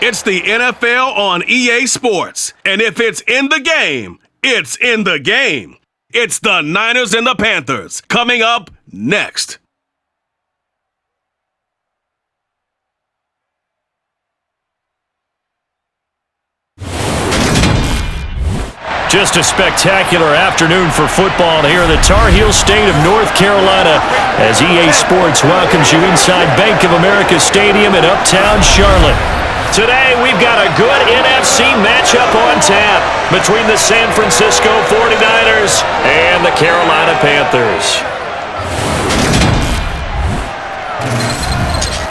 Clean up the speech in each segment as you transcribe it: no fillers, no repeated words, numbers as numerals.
It's the NFL on EA Sports. And if it's in the game, it's in the game. It's the Niners and the Panthers coming up next. Just a spectacular afternoon for football here in the Tar Heel state of North Carolina as EA Sports welcomes you inside Bank of America Stadium in uptown Charlotte. Today, we've got a good NFC matchup on tap between the San Francisco 49ers and the Carolina Panthers.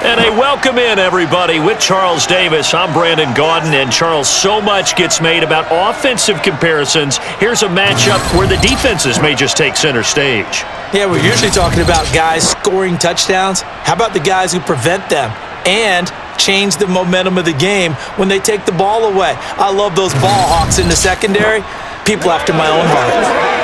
And a welcome in, everybody, with Charles Davis. I'm Brandon Gaudin, and Charles, so much gets made about offensive comparisons. Here's a matchup where the defenses may just take center stage. Yeah, we're usually talking about guys scoring touchdowns. How about the guys who prevent them and change the momentum of the game when they take the ball away? I love those ball hawks in the secondary. People after my own heart.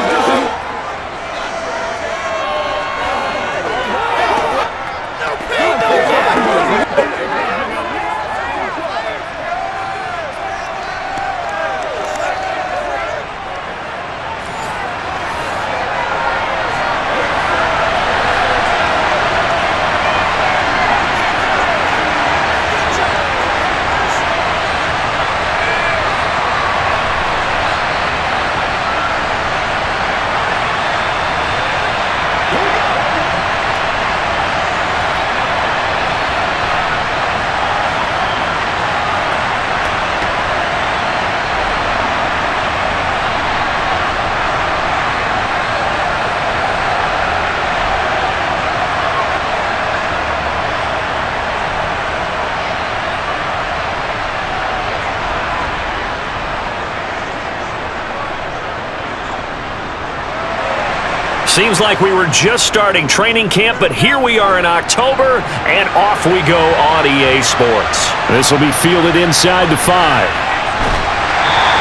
Seems like we were just starting training camp, but here we are in October, and off we go on EA Sports. This will be fielded inside the 5.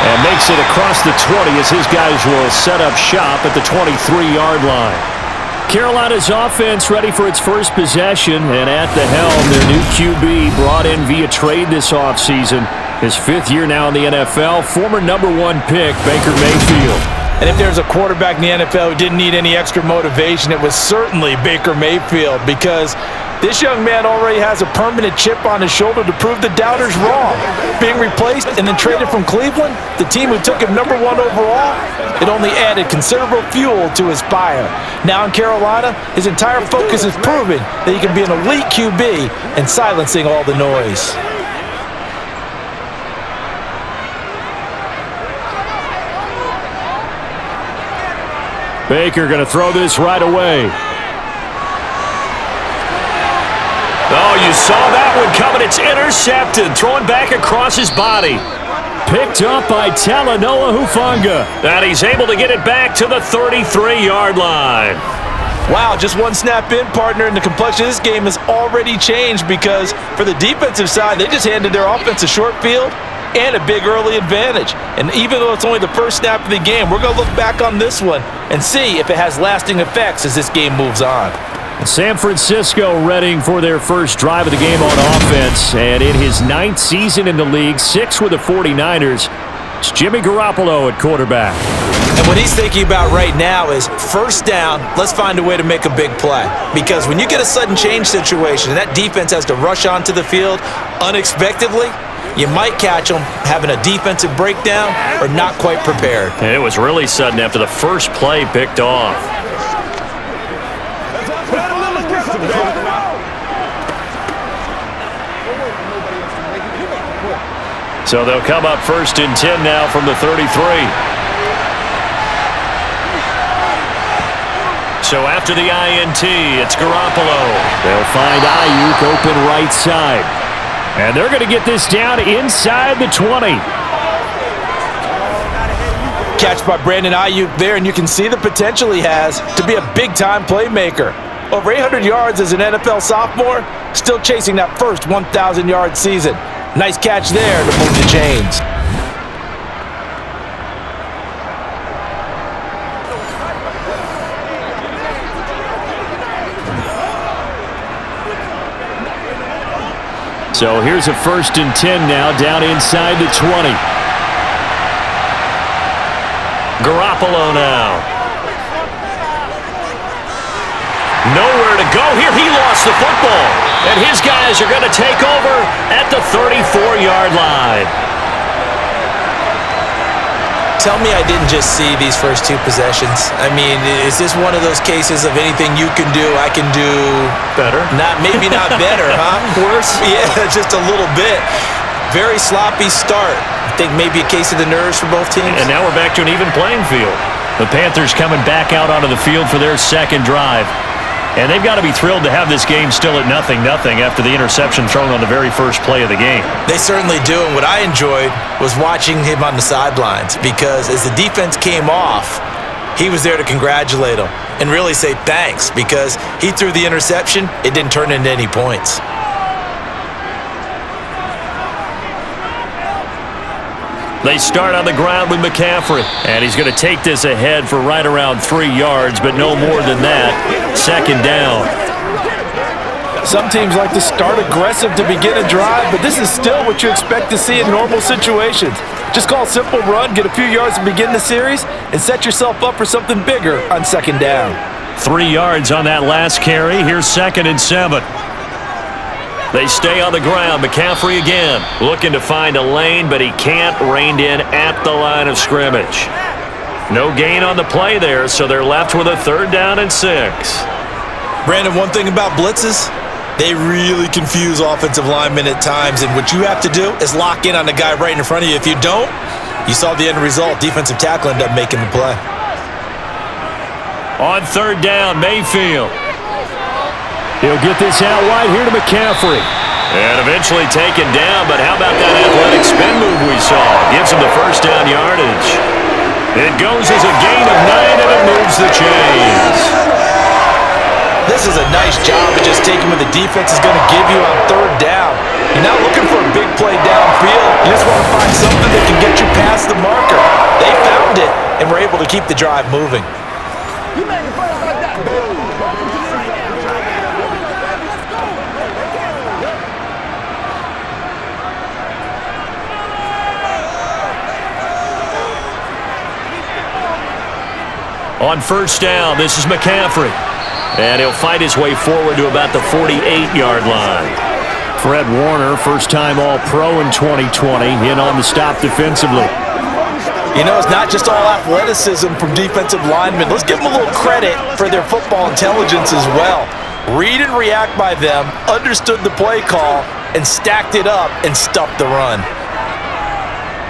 And makes it across the 20 as his guys will set up shop at the 23-yard line. Carolina's offense ready for its first possession, and at the helm, their new QB brought in via trade this offseason. His 5th year now in the NFL, former #1 pick, Baker Mayfield. And if there's a quarterback in the NFL who didn't need any extra motivation, it was certainly Baker Mayfield, because this young man already has a permanent chip on his shoulder to prove the doubters wrong. Being replaced and then traded from Cleveland, the team who took him #1 overall, it only added considerable fuel to his fire. Now in Carolina, his entire focus is proving that he can be an elite QB and silencing all the noise. Baker going to throw this right away. Oh, you saw that one coming. It's intercepted. Throwing back across his body. Picked up by Talanoa Hufanga. And he's able to get it back to the 33-yard line. Wow, just one snap in, partner, and the complexion of this game has already changed, because for the defensive side, they just handed their offense a short field and a big early advantage. And even though it's only the first snap of the game, we're going to look back on this one and see if it has lasting effects as this game moves on. San Francisco readying for their first drive of the game on offense. And in his 9th season in the league, 6th with the 49ers, it's Jimmy Garoppolo at quarterback. And what he's thinking about right now is first down, let's find a way to make a big play. Because when you get a sudden change situation and that defense has to rush onto the field unexpectedly, you might catch them having a defensive breakdown or not quite prepared. And it was really sudden after the first play picked off. So they'll come up 1st and 10 now from the 33. So after the INT, it's Garoppolo. They'll find Ayuk open right side. And they're going to get this down inside the 20. Catch by Brandon Ayuk there, and you can see the potential he has to be a big-time playmaker. Over 800 yards as an NFL sophomore, still chasing that first 1,000-yard season. Nice catch there to move the chains. So here's a 1st and 10 now, down inside the 20. Garoppolo now. Nowhere to go here. He lost the football. And his guys are going to take over at the 34-yard line. Tell me I didn't just see these first two possessions. I mean, is this one of those cases of anything you can do, I can do better? Maybe not better, huh? Worse? Yeah, just a little bit. Very sloppy start. I think maybe a case of the nerves for both teams. And now we're back to an even playing field. The Panthers coming back out onto the field for their second drive. And they've got to be thrilled to have this game still at 0-0 after the interception thrown on the very first play of the game. They certainly do, and what I enjoyed was watching him on the sidelines, because as the defense came off, he was there to congratulate them and really say thanks, because he threw the interception. It didn't turn into any points. They start on the ground with McCaffrey, and he's going to take this ahead for right around 3 yards, but no more than that. 2nd down. Some teams like to start aggressive to begin a drive, but this is still what you expect to see in normal situations. Just call a simple run, get a few yards to begin the series, and set yourself up for something bigger on 2nd down. 3 yards on that last carry. Here's 2nd and 7. They stay on the ground. McCaffrey again, looking to find a lane, but he can't. Reined in at the line of scrimmage. No gain on the play there, so they're left with a 3rd down and 6. Brandon, one thing about blitzes, they really confuse offensive linemen at times, and what you have to do is lock in on the guy right in front of you. If you don't, you saw the end result. Defensive tackle ended up making the play. On 3rd down, Mayfield. He'll get this out wide here to McCaffrey. And eventually taken down, but how about that athletic spin move we saw? Gives him the 1st down yardage. It goes as a gain of 9, and it moves the chains. This is a nice job of just taking what the defense is going to give you on 3rd down. You're not looking for a big play downfield. You just want to find something that can get you past the marker. They found it and were able to keep the drive moving. On 1st down, this is McCaffrey. And he'll fight his way forward to about the 48-yard line. Fred Warner, first-time All-Pro in 2020, in on the stop defensively. You know, it's not just all athleticism from defensive linemen. Let's give them a little credit for their football intelligence as well. Read and react by them, understood the play call, and stacked it up and stuffed the run.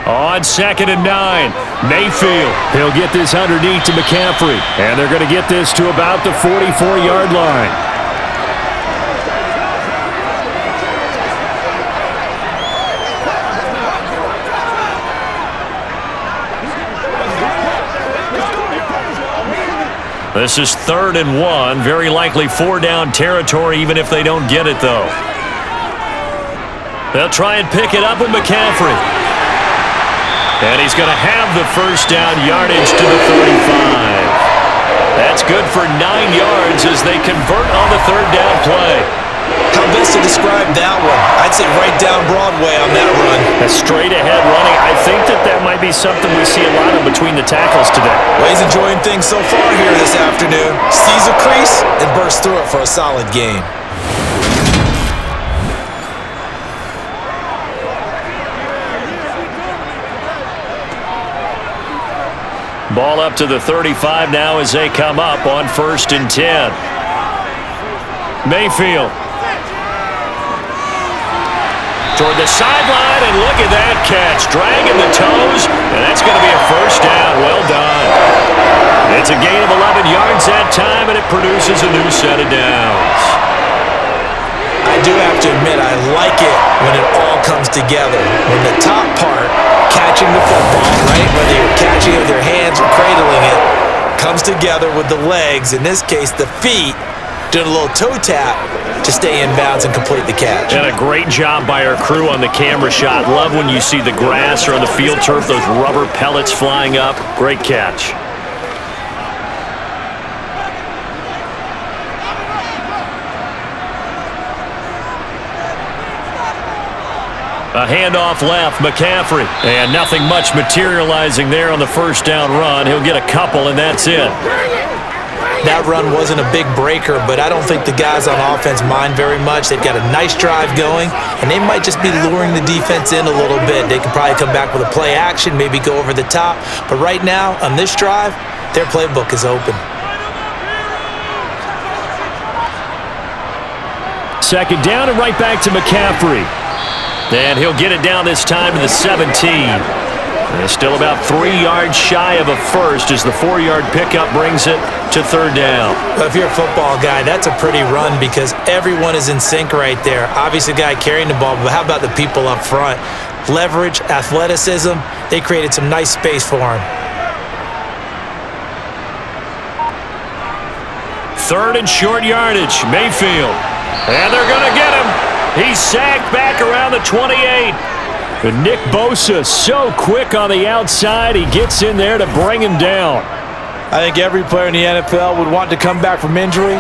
On 2nd and 9, Mayfield. He'll get this underneath to McCaffrey. And they're going to get this to about the 44-yard line. This is 3rd and 1. Very likely 4-down territory, even if they don't get it, though. They'll try and pick it up with McCaffrey. And he's going to have the 1st down yardage to the 35. That's good for 9 yards as they convert on the 3rd down play. How best to describe that one? I'd say right down Broadway on that run. A straight-ahead running. I think that might be something we see a lot of between the tackles today. Well, he's enjoying things so far here this afternoon. Sees a crease and bursts through it for a solid gain. Ball up to the 35 now as they come up on 1st and 10. Mayfield. Toward the sideline, and look at that catch. Dragging the toes, and that's going to be a 1st down. Well done. It's a gain of 11 yards that time, and it produces a new set of downs. I do have to admit, I like it when it all comes together. When the top part, catching the football, right? Whether you're catching it with your hands or cradling it, comes together with the legs, in this case the feet, doing a little toe tap to stay in bounds and complete the catch. And a great job by our crew on the camera shot. Love when you see the grass or on the field turf, those rubber pellets flying up. Great catch. A handoff left, McCaffrey. And nothing much materializing there on the first down run. He'll get a couple, and that's it. That run wasn't a big breaker, but I don't think the guys on offense mind very much. They've got a nice drive going, and they might just be luring the defense in a little bit. They could probably come back with a play action, maybe go over the top. But right now, on this drive, their playbook is open. Second down and right back to McCaffrey. And he'll get it down this time to the 17. And still about 3 yards shy of a first as the 4-yard pickup brings it to third down. Well, if you're a football guy, that's a pretty run because everyone is in sync right there. Obviously, the guy carrying the ball, but how about the people up front? Leverage, athleticism, they created some nice space for him. Third and short yardage, Mayfield. And they're going to get him. He's sacked back around the 28. But Nick Bosa so quick on the outside, he gets in there to bring him down. I think every player in the NFL would want to come back from injury,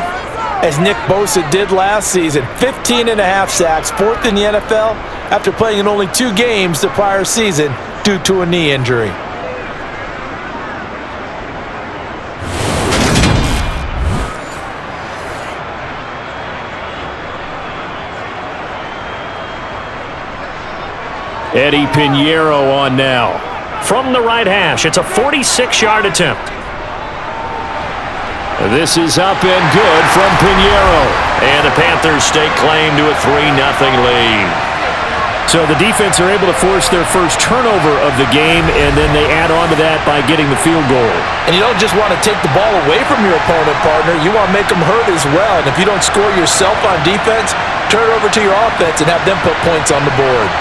as Nick Bosa did last season. 15.5 sacks, fourth in the NFL, after playing in only 2 games the prior season due to a knee injury. Eddie Pinheiro on now. From the right hash, it's a 46-yard attempt. This is up and good from Pinheiro. And the Panthers stake claim to a 3-0 lead. So the defense are able to force their first turnover of the game, and then they add on to that by getting the field goal. And you don't just want to take the ball away from your opponent, partner. You want to make them hurt as well. And if you don't score yourself on defense, turn it over to your offense and have them put points on the board.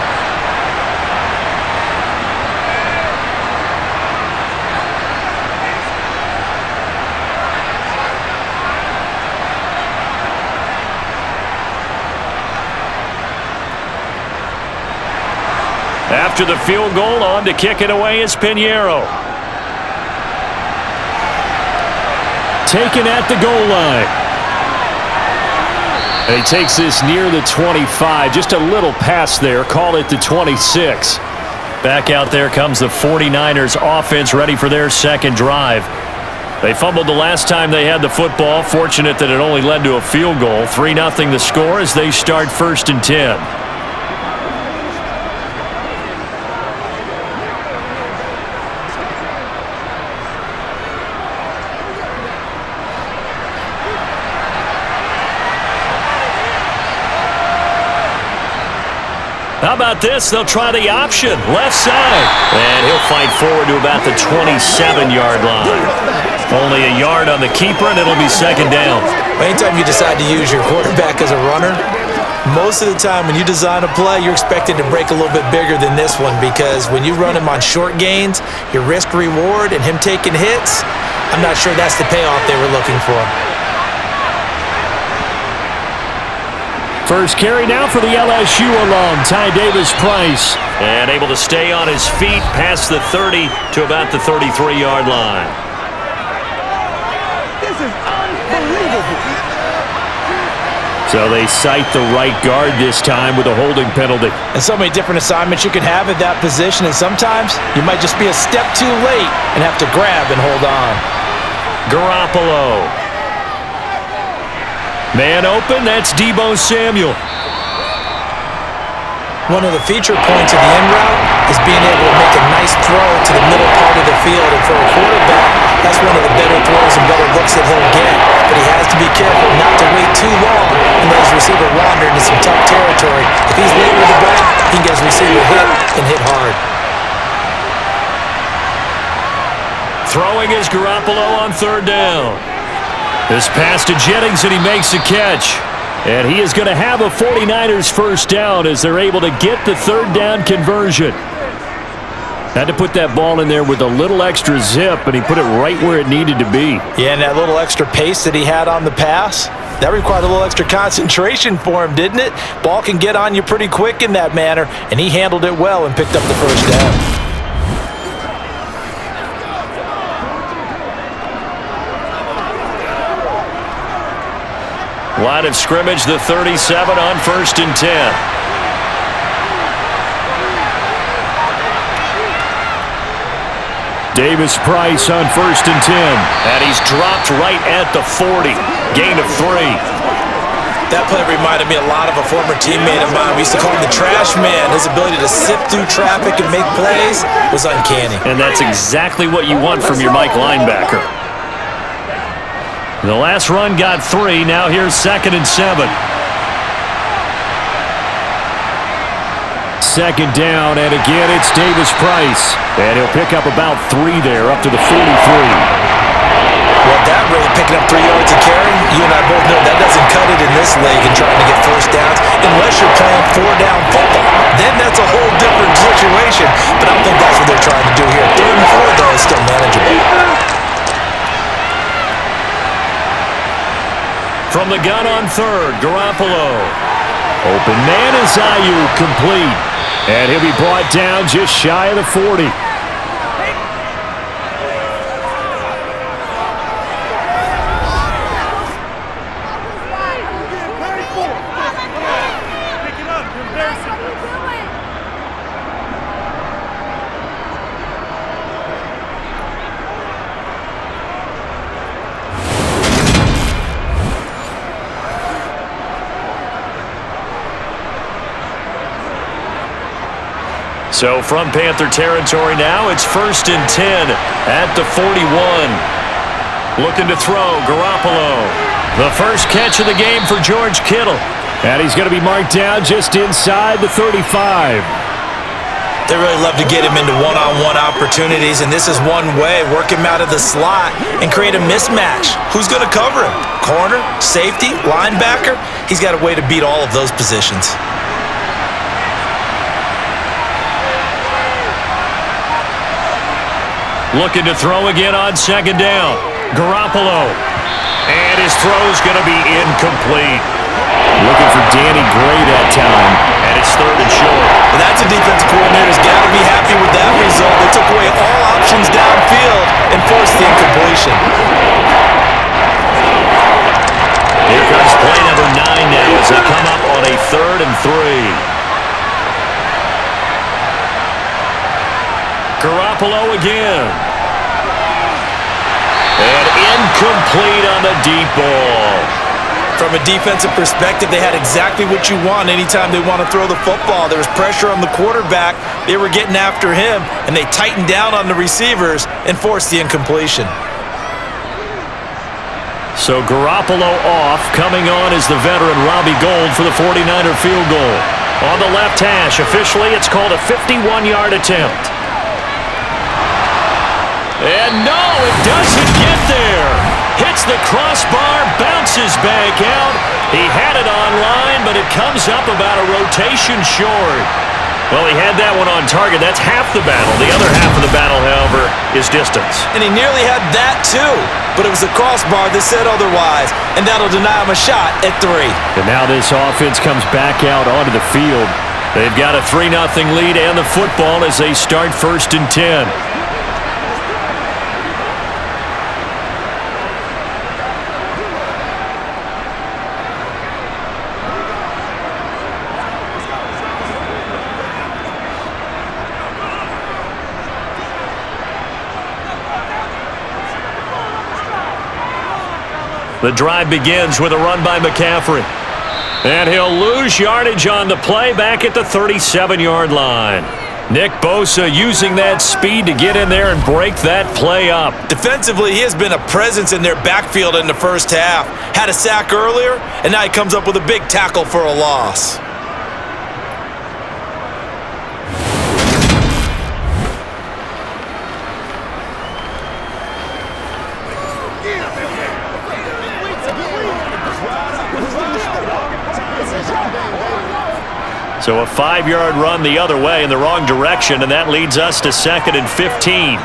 After the field goal, on to kick it away is Pinheiro. Taken at the goal line. And he takes this near the 25. Just a little pass there. Call it the 26. Back out there comes the 49ers offense ready for their second drive. They fumbled the last time they had the football. Fortunate that it only led to a field goal. 3-0 the score as they start 1st and 10. How about this? They'll try the option. Left side. And he'll fight forward to about the 27-yard line. Only a yard on the keeper, and it'll be second down. Anytime you decide to use your quarterback as a runner, most of the time when you design a play, you're expecting to break a little bit bigger than this one because when you run him on short gains, your risk-reward and him taking hits, I'm not sure that's the payoff they were looking for. First carry now for the LSU alum, Ty Davis-Price. And able to stay on his feet past the 30 to about the 33-yard line. This is unbelievable. So they cite the right guard this time with a holding penalty. And so many different assignments you can have at that position, and sometimes you might just be a step too late and have to grab and hold on. Garoppolo. Man open, that's Deebo Samuel. One of the feature points of the end route is being able to make a nice throw to the middle part of the field. And for a quarterback, that's one of the better throws and better looks that he'll get. But he has to be careful not to wait too long and let his receiver wander into some tough territory. If he's late with the ball, he can get his receiver hit and hit hard. Throwing is Garoppolo on third down. This pass to Jennings, and he makes a catch. And he is going to have a 49ers first down as they're able to get the third down conversion. Had to put that ball in there with a little extra zip, and he put it right where it needed to be. Yeah, and that little extra pace that he had on the pass, that required a little extra concentration for him, didn't it? Ball can get on you pretty quick in that manner, and he handled it well and picked up the first down. Line of scrimmage, the 37 on 1st and 10. Davis Price on 1st and 10. And he's dropped right at the 40. Gain of 3. That play reminded me a lot of a former teammate of mine. We used to call him the trash man. His ability to sift through traffic and make plays was uncanny. And that's exactly what you want from your Mike linebacker. The last run got 3. Now here's 2nd and 7. 2nd down, and again it's Davis Price. And he'll pick up about 3 there, up to the 43. Well, that really picking up 3 yards a carry, you and I both know that doesn't cut it in this league and trying to get first downs unless you're playing 4-down football. Then that's a whole different situation, but I don't think that's what they're trying to do here. 3rd and 4, though, is still manageable. From the gun on 3rd, Garoppolo. Open man is Ayuk, complete. And he'll be brought down just shy of the 40. So from Panther territory now, it's 1st and 10 at the 41. Looking to throw, Garoppolo. The first catch of the game for George Kittle. And he's going to be marked down just inside the 35. They really love to get him into one-on-one opportunities, and this is one way. Work him out of the slot and create a mismatch. Who's going to cover him? Corner, safety, linebacker? He's got a way to beat all of those positions. Looking to throw again on 2nd down. Garoppolo. And his throw's going to be incomplete. Looking for Danny Gray that time. And it's 3rd and short. Well, that's a defense coordinator's got to be happy with that result. They took away all options downfield and forced the incompletion. Here comes play number 9 now as they come up on a 3rd and 3. Garoppolo again. And incomplete on the deep ball. From a defensive perspective, they had exactly what you want anytime they want to throw the football. There was pressure on the quarterback. They were getting after him, and they tightened down on the receivers and forced the incompletion. So Garoppolo off. Coming on is the veteran Robbie Gould for the 49er field goal. On the left hash, officially it's called a 51-yard attempt. And no, it doesn't get there. Hits the crossbar, bounces back out. He had it online, but it comes up about a rotation short. Well, he had that one on target. That's half the battle. The other half of the battle, however, is distance. And he nearly had that, too. But it was the crossbar that said otherwise, and that'll deny him a shot at 3. And now this offense comes back out onto the field. They've got a 3-0 lead and the football as they start 1st and 10. The drive begins with a run by McCaffrey. And he'll lose yardage on the play back at the 37-yard line. Nick Bosa using that speed to get in there and break that play up. Defensively, he has been a presence in their backfield in the first half. Had a sack earlier, and now he comes up with a big tackle for a loss. So a 5-yard run the other way in the wrong direction, and that leads us to 2nd and 15.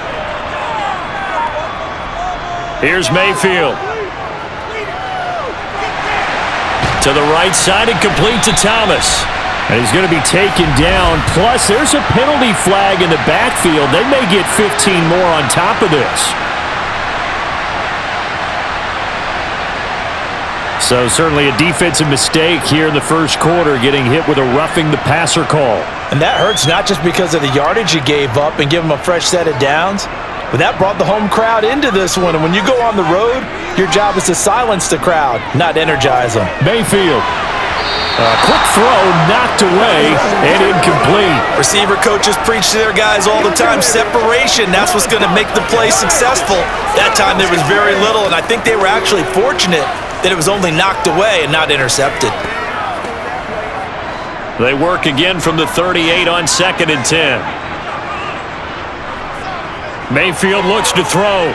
Here's Mayfield. To the right side and complete to Thomas. And he's going to be taken down. Plus, there's a penalty flag in the backfield. They may get 15 more on top of this. So certainly a defensive mistake here in the first quarter, getting hit with a roughing the passer call. And that hurts not just because of the yardage you gave up and give them a fresh set of downs, But that brought the home crowd into this one. And when you go on the road, your job is to silence the crowd, not energize them. Mayfield. A quick throw knocked away and incomplete. Receiver coaches preach to their guys all the time. Separation, that's what's going to make the play successful. That time there was very little, and I think they were actually fortunate that it was only knocked away and not intercepted. They work again from the 38 on 2nd and 10. Mayfield looks to throw.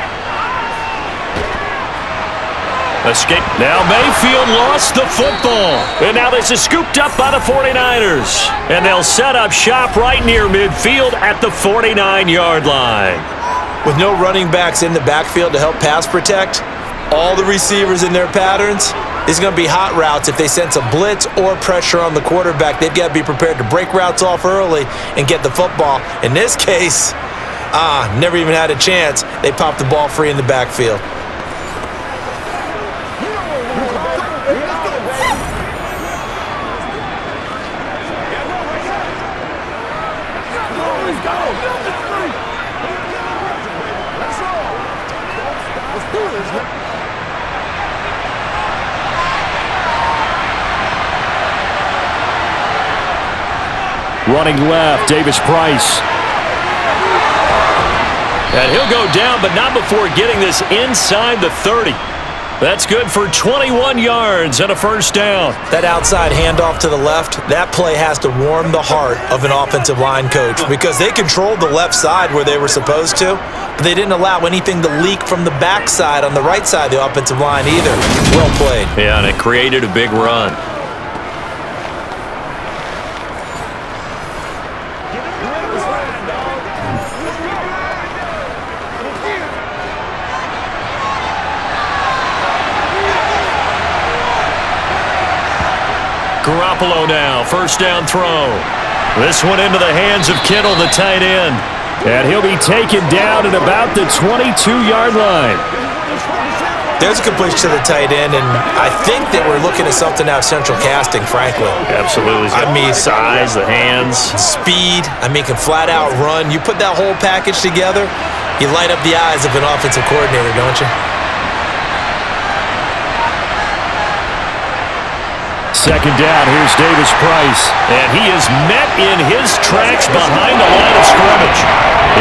Escape. Now Mayfield lost the football. And now this is scooped up by the 49ers. And they'll set up shop right near midfield at the 49-yard line. With no running backs in the backfield to help pass protect, all the receivers in their patterns, it's going to be hot routes. If they sense a blitz or pressure on the quarterback, they've got to be prepared to break routes off early and get the football. In this case, never even had a chance. They popped the ball free in the backfield. Running left, Davis Price. And he'll go down, but not before getting this inside the 30. That's good for 21 yards and a first down. That outside handoff to the left, that play has to warm the heart of an offensive line coach because they controlled the left side where they were supposed to, but they didn't allow anything to leak from the backside on the right side of the offensive line either. Well played. Yeah, and it created a big run. Garoppolo now, first down throw. This one into the hands of Kittle, the tight end. And he'll be taken down at about the 22-yard line. There's a completion to the tight end, and I think that we're looking at something out of central casting, frankly. Absolutely. I mean, size, the hands. Speed, can flat out run. You put that whole package together, you light up the eyes of an offensive coordinator, don't you? Second down, here's Davis Price. And he is met in his tracks behind the line of scrimmage.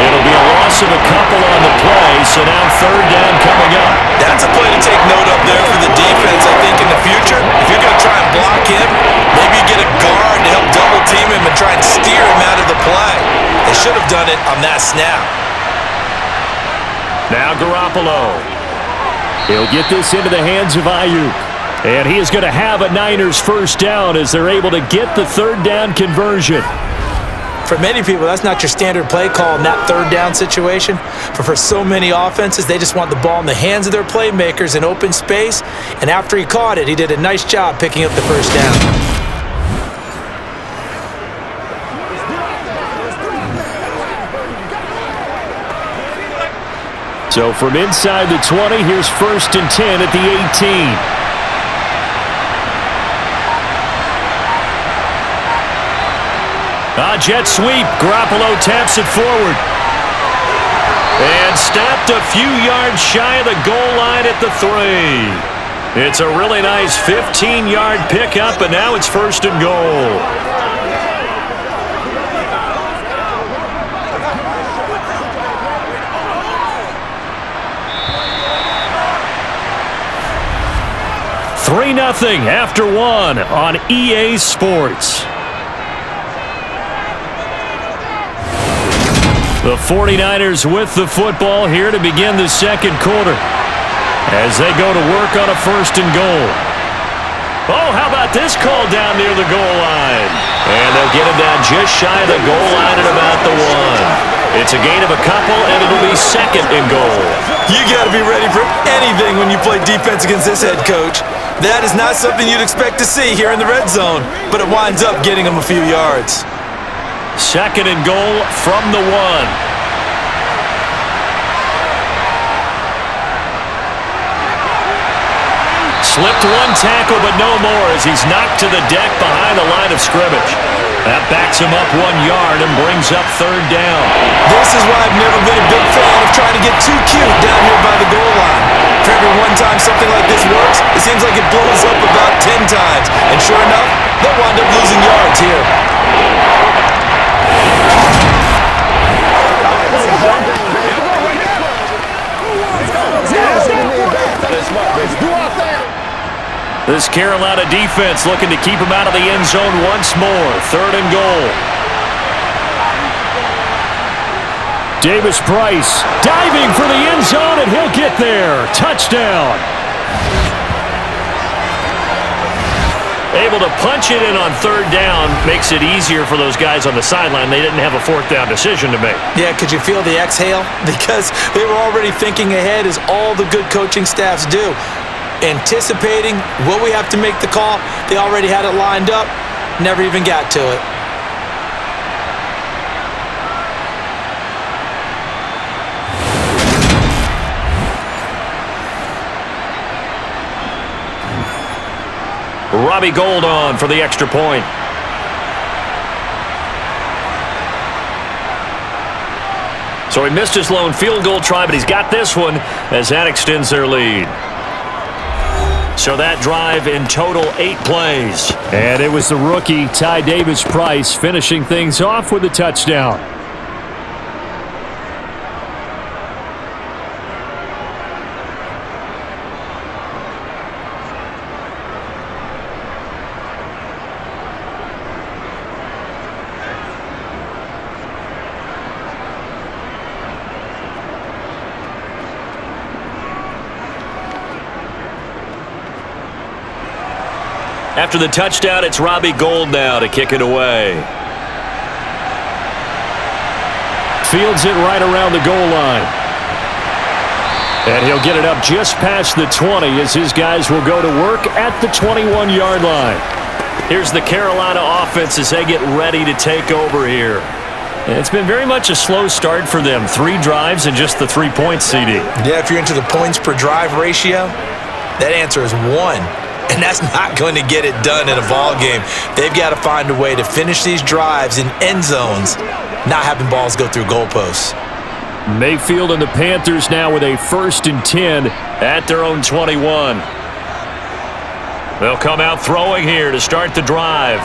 It'll be a loss of a couple on the play, so now third down coming up. That's a play to take note of there for the defense, I think, in the future. If you're going to try and block him, maybe you get a guard to help double team him and try and steer him out of the play. They should have done it on that snap. Now Garoppolo. He'll get this into the hands of Ayuk. And he is going to have a Niners first down as they're able to get the third down conversion. For many people, that's not your standard play call in that third down situation. But for so many offenses, they just want the ball in the hands of their playmakers in open space. And after he caught it, he did a nice job picking up the first down. So from inside the 20, here's first and 10 at the 18. Jet sweep. Garoppolo taps it forward. And stopped a few yards shy of the goal line at the 3. It's a really nice 15-yard pickup, and now it's first and goal. $3-0 after one on EA Sports. The 49ers with the football here to begin the second quarter as they go to work on a first and goal. Oh, how about this call down near the goal line? And they'll get him down just shy of the goal line at about the 1. It's a gain of a couple, and it'll be second and goal. You got to be ready for anything when you play defense against this head coach. That is not something you'd expect to see here in the red zone, but it winds up getting him a few yards. Second and goal from the 1. Slipped one tackle, but no more as he's knocked to the deck behind the line of scrimmage. That backs him up 1 yard and brings up third down. This is why I've never been a big fan of trying to get too cute down here by the goal line. For every one time something like this works, it seems like it blows up about 10 times. And sure enough, they'll wind up losing yards here. This Carolina defense looking to keep him out of the end zone once more. 3rd and goal. Davis-Price diving for the end zone, and he'll get there. Touchdown. Able to punch it in on 3rd down makes it easier for those guys on the sideline. They didn't have a 4th down decision to make. Yeah, could you feel the exhale? Because they were already thinking ahead, as all the good coaching staffs do. Anticipating will we have to make the call. They already had it lined up, never even got to it. Robbie Gould on for the extra point. So he missed his lone field goal try, but he's got this one as that extends their lead. So that drive in total 8 plays. And it was the rookie, Ty Davis-Price, finishing things off with a touchdown. After the touchdown, it's Robbie Gould now to kick it away. Fields it right around the goal line. And he'll get it up just past the 20 as his guys will go to work at the 21-yard line. Here's the Carolina offense as they get ready to take over here. And it's been very much a slow start for them. 3 drives and just the 3 points, CD. Yeah, if you're into the points per drive ratio, that answer is 1. And that's not going to get it done in a ball game. They've got to find a way to finish these drives in end zones, not having balls go through goalposts. Mayfield and the Panthers now with a 1st and 10 at their own 21. They'll come out throwing here to start the drive.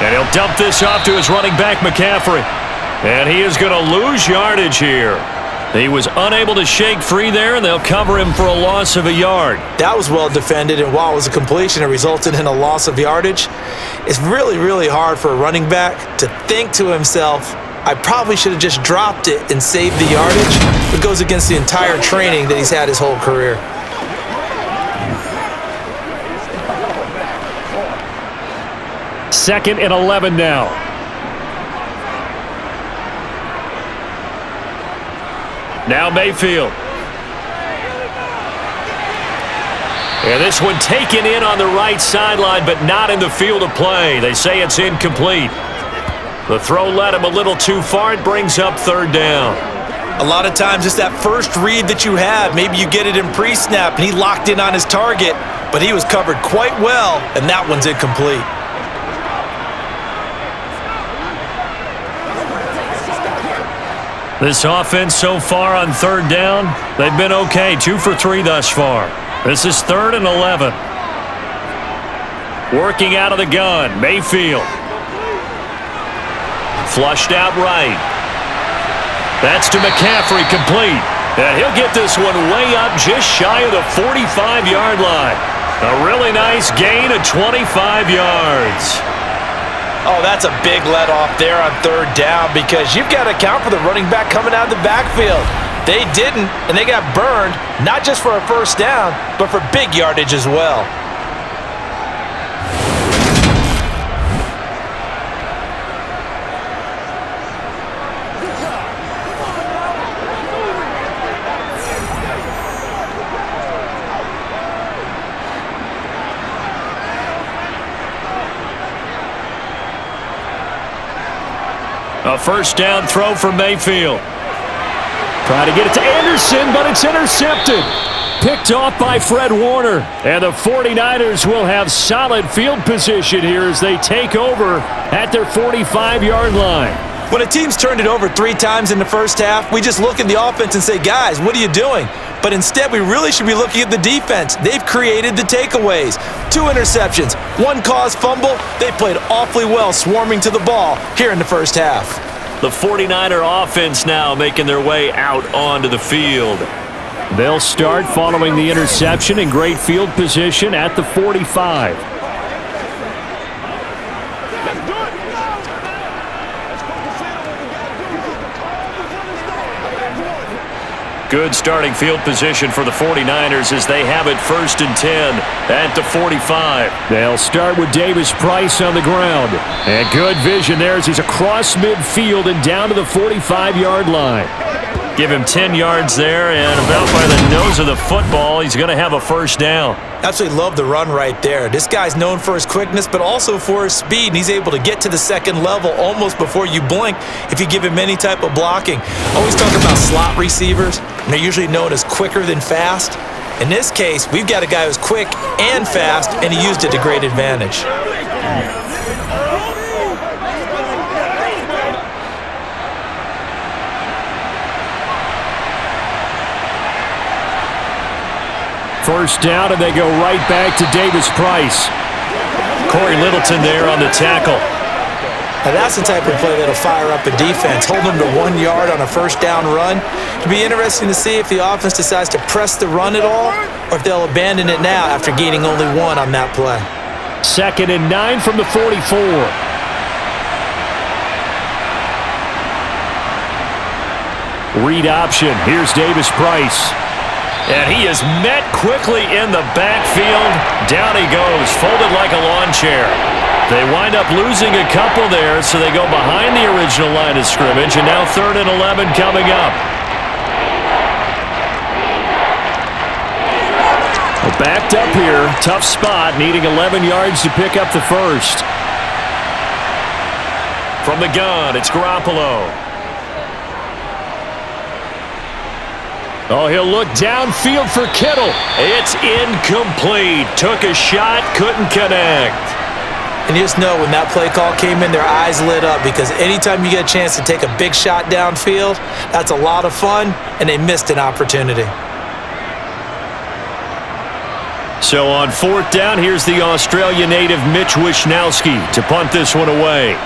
And he'll dump this off to his running back, McCaffrey. And he is going to lose yardage here. He was unable to shake free there, and they'll cover him for a loss of a yard. That was well defended, and while it was a completion, it resulted in a loss of yardage. It's really, really hard for a running back to think to himself, I probably should have just dropped it and saved the yardage. It goes against the entire training that he's had his whole career. Second and 11 now. Now Mayfield. And this one taken in on the right sideline, but not in the field of play. They say it's incomplete. The throw led him a little too far. It brings up 3rd down. A lot of times it's that first read that you have. Maybe you get it in pre-snap, and he locked in on his target, but he was covered quite well, and that one's incomplete. This offense so far on 3rd down, they've been okay. 2 for 3 thus far. This is 3rd and 11. Working out of the gun, Mayfield. Flushed out right. That's to McCaffrey, complete. And he'll get this one way up just shy of the 45-yard line. A really nice gain of 25 yards. Oh, that's a big let-off there on 3rd down because you've got to account for the running back coming out of the backfield. They didn't, and they got burned, not just for a 1st down, but for big yardage as well. A 1st down throw for Mayfield. Trying to get it to Anderson, but it's intercepted. picked off by Fred Warner. And the 49ers will have solid field position here as they take over at their 45-yard line. When a team's turned it over 3 times in the first half, we just look at the offense and say, guys, what are you doing? But instead, we really should be looking at the defense. They've created the takeaways. 2 interceptions, 1 caused fumble. They played awfully well swarming to the ball here in the first half. The 49er offense now making their way out onto the field. They'll start following the interception in great field position at the 45. Good starting field position for the 49ers as they have it 1st and 10 at the 45. They'll start with Davis Price on the ground. And good vision there as he's across midfield and down to the 45-yard line. Give him 10 yards there, and about by the nose of the football, he's going to have a first down. Absolutely love the run right there. This guy's known for his quickness, but also for his speed, and he's able to get to the second level almost before you blink if you give him any type of blocking. Always talk about slot receivers, and they're usually known as quicker than fast. In this case, we've got a guy who's quick and fast, and he used it to great advantage. First down, and they go right back to Davis Price. Corey Littleton there on the tackle. Now that's the type of play that'll fire up a defense. Hold them to 1 yard on a first down run. It'll be interesting to see if the offense decides to press the run at all, or if they'll abandon it now after gaining only 1 on that play. 2nd and 9 from the 44. Read option. Here's Davis Price. And he is met quickly in the backfield. Down he goes, folded like a lawn chair. They wind up losing a couple there, so they go behind the original line of scrimmage, and now 3rd and 11 coming up. Well, backed up here, tough spot, needing 11 yards to pick up the first. From the gun, it's Garoppolo. Oh, he'll look downfield for Kittle. It's incomplete. Took a shot, couldn't connect. And you just know when that play call came in, their eyes lit up, because anytime you get a chance to take a big shot downfield, that's a lot of fun, and they missed an opportunity. So on 4th down, here's the Australia native Mitch Wishnowsky to punt this one away.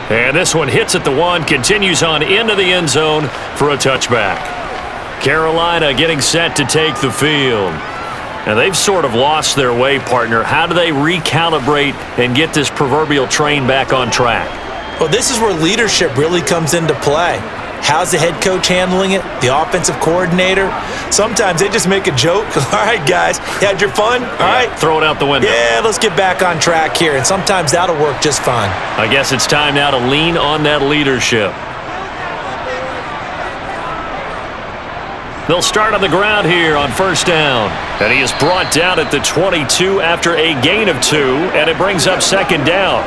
And this one hits at the 1, continues on into the end zone for a touchback. Carolina getting set to take the field. And they've sort of lost their way, partner. How do they recalibrate and get this proverbial train back on track? Well, this is where leadership really comes into play. How's the head coach handling it? The offensive coordinator? Sometimes they just make a joke. All right, guys, you had your fun? All right. Throw it out the window. Yeah, let's get back on track here. And sometimes that'll work just fine. I guess it's time now to lean on that leadership. They'll start on the ground here on 1st down. And he is brought down at the 22 after a gain of 2, and it brings up 2nd down.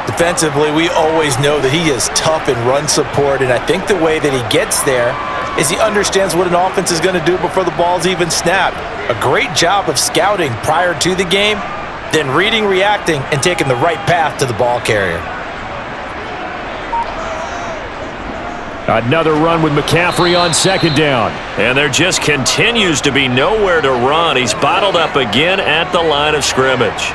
Defensively, we always know that he is tough in run support, and I think the way that he gets there is he understands what an offense is going to do before the ball's even snapped. A great job of scouting prior to the game, then reading, reacting, and taking the right path to the ball carrier. Another run with McCaffrey on 2nd down. And there just continues to be nowhere to run. He's bottled up again at the line of scrimmage.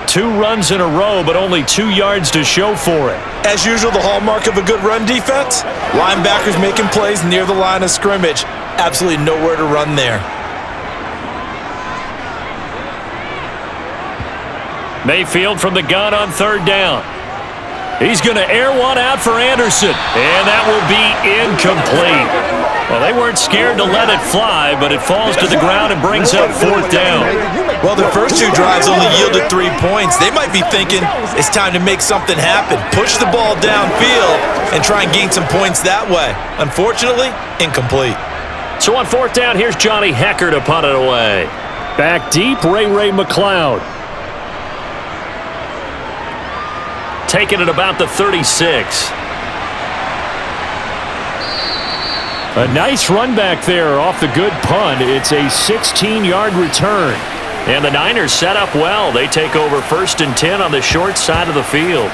2 runs in a row, but only 2 yards to show for it. As usual, the hallmark of a good run defense, linebackers making plays near the line of scrimmage. Absolutely nowhere to run there. Mayfield from the gun on 3rd down. He's going to air one out for Anderson, and that will be incomplete. Well, they weren't scared to let it fly, but it falls to the ground and brings up 4th down. Well, their first 2 drives only yielded 3 points. They might be thinking it's time to make something happen. Push the ball downfield and try and gain some points that way. Unfortunately, incomplete. So on 4th down, here's Johnny Hecker to punt it away. Back deep, Ray McCloud. taken at about the 36. A nice run back there off the good punt. It's a 16-yard return. And the Niners set up well. They take over 1st and 10 on the short side of the field.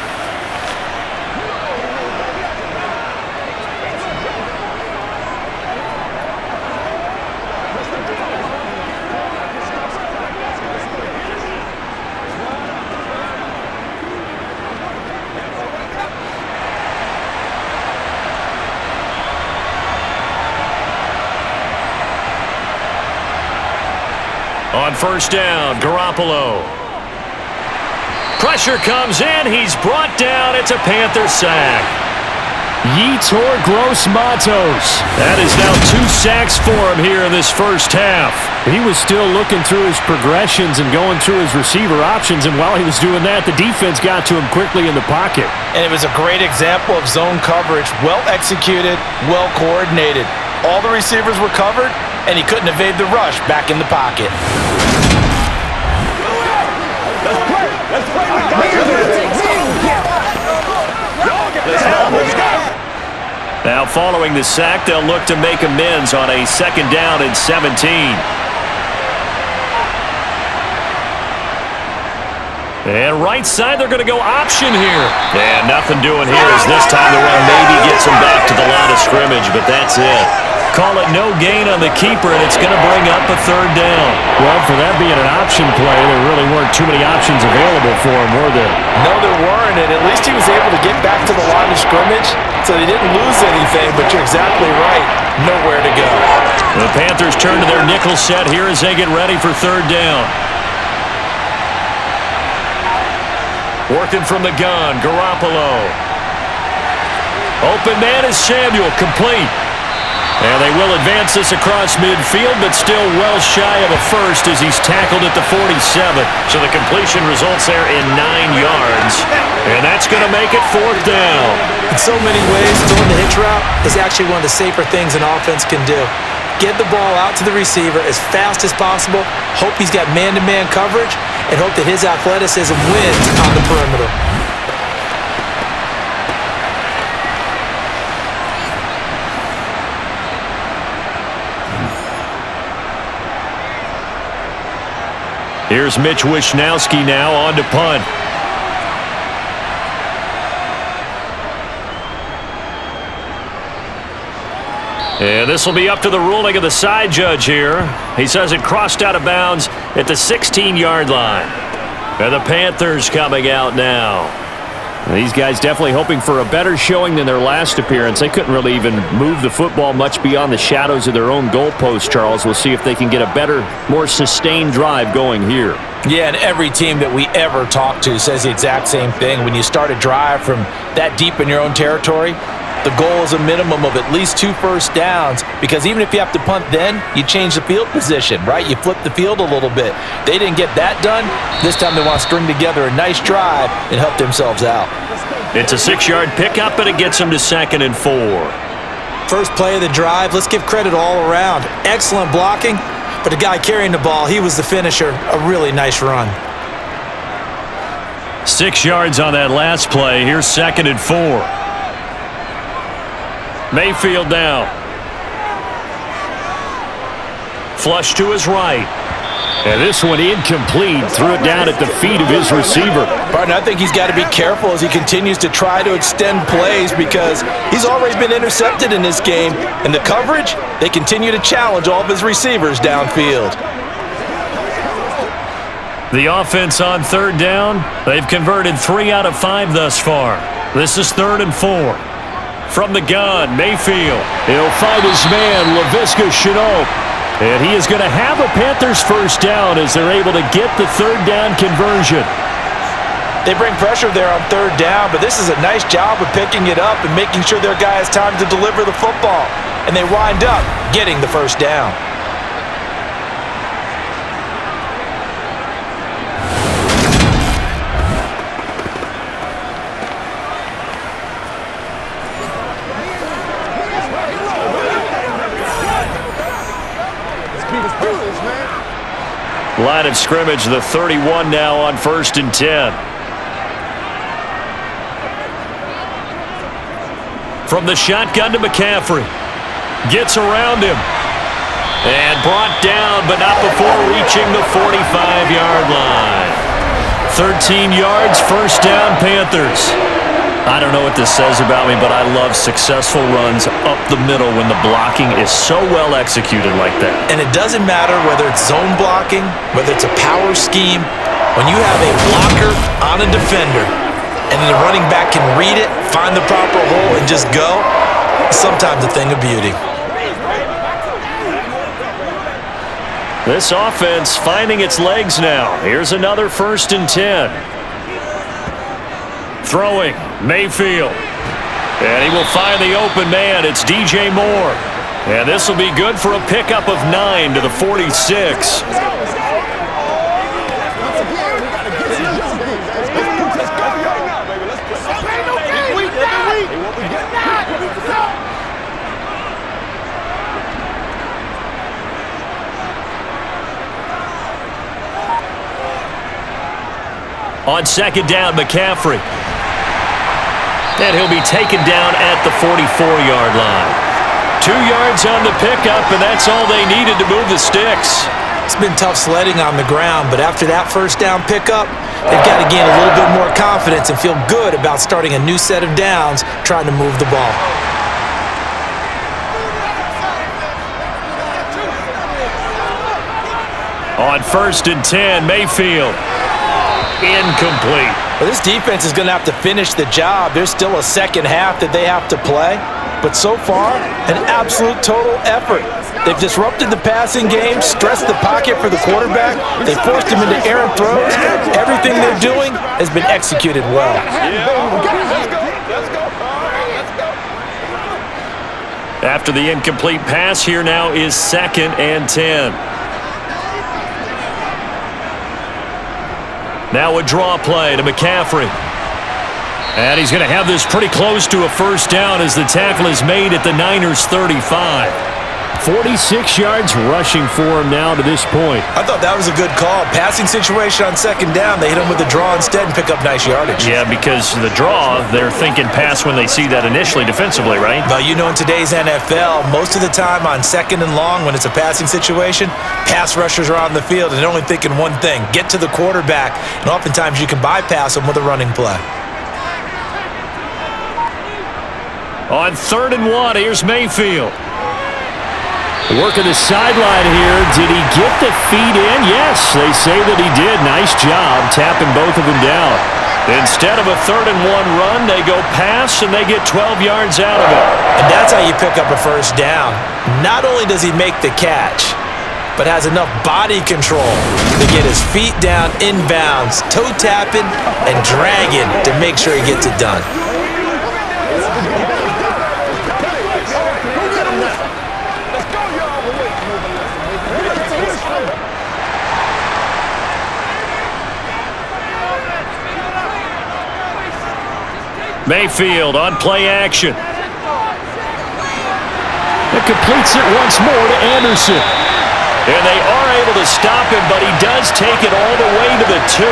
On 1st down, Garoppolo. Pressure comes in. He's brought down. It's a Panther sack. Yetur Gross-Matos. That is now 2 sacks for him here in this first half. He was still looking through his progressions and going through his receiver options, and while he was doing that, the defense got to him quickly in the pocket. And it was a great example of zone coverage. Well executed, well coordinated. All the receivers were covered, and he couldn't evade the rush back in the pocket. Now following the sack, they'll look to make amends on a 2nd down and 17. And right side, they're going to go option here. And nothing doing here as this time the run maybe gets him back to the line of scrimmage, but that's it. Call it no gain on the keeper, and it's going to bring up a 3rd down. Well, for that being an option play, there really weren't too many options available for him, were there? No, there weren't, and at least he was able to get back to the line of scrimmage, so they didn't lose anything, but you're exactly right. Nowhere to go. The Panthers turn to their nickel set here as they get ready for 3rd down. Working from the gun, Garoppolo. Open man is Samuel, complete. And they will advance this across midfield, but still well shy of a first as he's tackled at the 47. So the completion results there in 9 yards. And that's going to make it 4th down. In so many ways, throwing the hitch route is actually one of the safer things an offense can do. Get the ball out to the receiver as fast as possible, hope he's got man-to-man coverage, and hope that his athleticism wins on the perimeter. Here's Mitch Wishnowsky now on to punt. And this will be up to the ruling of the side judge here. He says it crossed out of bounds at the 16-yard line. And the Panthers coming out now. These guys definitely hoping for a better showing than their last appearance. They couldn't really even move the football much beyond the shadows of their own goalpost, Charles. We'll see if they can get a better, more sustained drive going here. Yeah, and every team that we ever talk to says the exact same thing. When you start a drive from that deep in your own territory, the goal is a minimum of at least 2 first downs, because even if you have to punt then, you change the field position, right? You flip the field a little bit. They didn't get that done. This time they want to string together a nice drive and help themselves out. It's a 6-yard pickup, and it gets them to 2nd and 4. First play of the drive, let's give credit all around. Excellent blocking, but the guy carrying the ball, he was the finisher. A really nice run. 6 yards on that last play. Here's 2nd and 4. Mayfield now. Flush to his right. And this one incomplete. Threw it down at the feet of his receiver. Partner, I think he's got to be careful as he continues to try to extend plays, because he's already been intercepted in this game. And the coverage, they continue to challenge all of his receivers downfield. The offense on 3rd down, they've converted 3 out of 5 thus far. This is 3rd and 4. From the gun, Mayfield. He'll find his man, Laviska Shenault. And he is going to have a Panthers first down as they're able to get the 3rd down conversion. They bring pressure there on 3rd down, but this is a nice job of picking it up and making sure their guy has time to deliver the football. And they wind up getting the first down. Line of scrimmage, the 31 now on 1st and 10. From the shotgun to McCaffrey. Gets around him. And brought down, but not before reaching the 45-yard line. 13 yards, first down, Panthers. I don't know what this says about me, but I love successful runs up the middle when the blocking is so well executed like that. And it doesn't matter whether it's zone blocking, whether it's a power scheme. When you have a blocker on a defender and the running back can read it, find the proper hole, and just go, it's sometimes a thing of beauty. This offense finding its legs now. Here's another 1st and 10. Throwing, Mayfield. And he will find the open man. It's DJ Moore. And this will be good for a pickup of 9 to the 46. On 2nd down, McCaffrey. And he'll be taken down at the 44-yard line. 2 yards on the pickup, and that's all they needed to move the sticks. It's been tough sledding on the ground, but after that 1st down pickup, they've got to gain a little bit more confidence and feel good about starting a new set of downs, trying to move the ball. On 1st and 10, Mayfield. Incomplete. Well, this defense is going to have to finish the job. There's still a second half that they have to play. But so far, an absolute total effort. They've disrupted the passing game, stressed the pocket for the quarterback. They forced him into errant throws. Everything they're doing has been executed well. After the incomplete pass, here now is 2nd and 10. Now a draw play to McCaffrey. And he's going to have this pretty close to a 1st down as the tackle is made at the Niners' 35. 46 yards rushing for him now to this point. I thought that was a good call. Passing situation on 2nd down. They hit him with a draw instead and pick up nice yardage. Yeah, because the draw, they're thinking pass when they see that initially defensively, right? Well, you know, in today's NFL, most of the time on 2nd and long, when it's a passing situation, pass rushers are on the field and they're only thinking one thing, get to the quarterback, and oftentimes you can bypass them with a running play. On 3rd and 1, here's Mayfield. Working the sideline here. Did he get the feet in? Yes, they say that he did. Nice job tapping both of them down. Instead of a 3rd and 1 run, they go pass, and they get 12 yards out of it. And that's how you pick up a 1st down. Not only does he make the catch, but has enough body control to get his feet down inbounds, toe tapping and dragging to make sure he gets it done. Mayfield on play action. It completes it once more to Anderson. And they are able to stop him, but he does take it all the way to the 2.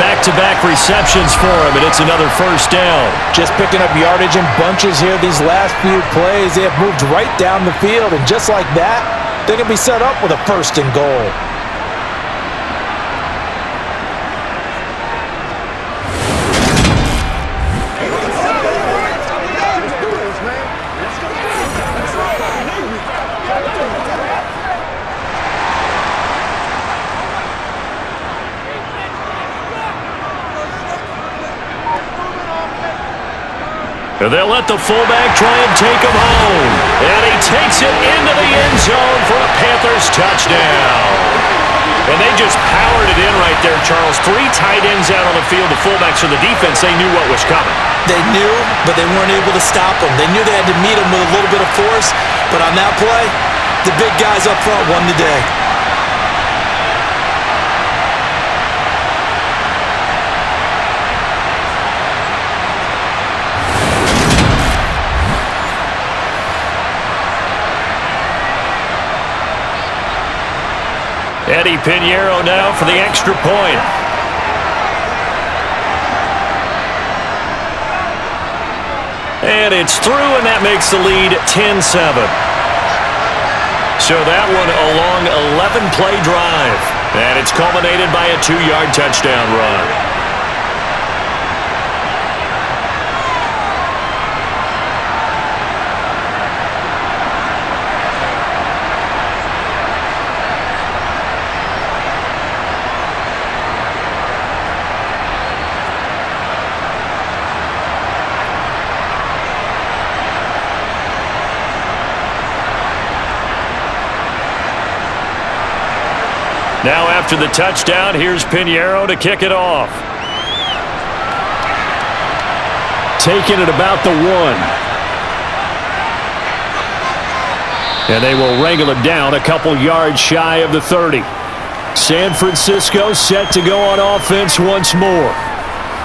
Back-to-back receptions for him, and it's another 1st down. Just picking up yardage in bunches here these last few plays. They have moved right down the field, and just like that, they can be set up with a 1st and goal. And they'll let the fullback try and take him home. And he takes it into the end zone for a Panthers touchdown. And they just powered it in right there, Charles. 3 tight ends out on the field. The fullbacks for the defense, they knew what was coming. They knew, but they weren't able to stop him. They knew they had to meet him with a little bit of force. But on that play, the big guys up front won the day. Eddie Pinheiro now for the extra point. And it's through, and that makes the lead 10-7. So that one a long 11-play drive. And it's culminated by a 2-yard touchdown run. Now after the touchdown, here's Pinheiro to kick it off. Taking it about the 1. And they will wrangle it down a couple yards shy of the 30. San Francisco set to go on offense once more.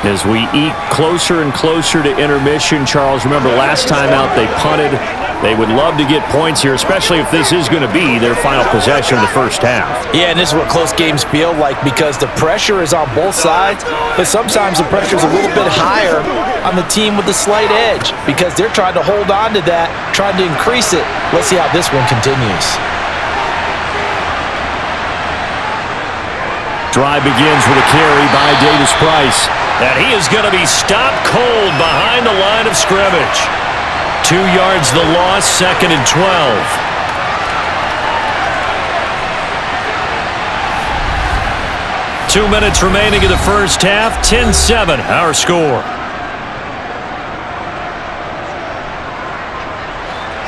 As we eke closer and closer to intermission, Charles, remember last time out they punted. They would love to get points here, especially if this is going to be their final possession of the first half. Yeah, and this is what close games feel like because the pressure is on both sides, but sometimes the pressure is a little bit higher on the team with the slight edge because they're trying to hold on to that, trying to increase it. Let's see how this one continues. Drive begins with a carry by Davis Price. And he is going to be stopped cold behind the line of scrimmage. 2 yards the loss, 2nd and 12. 2 minutes remaining in the first half, 10-7 our score.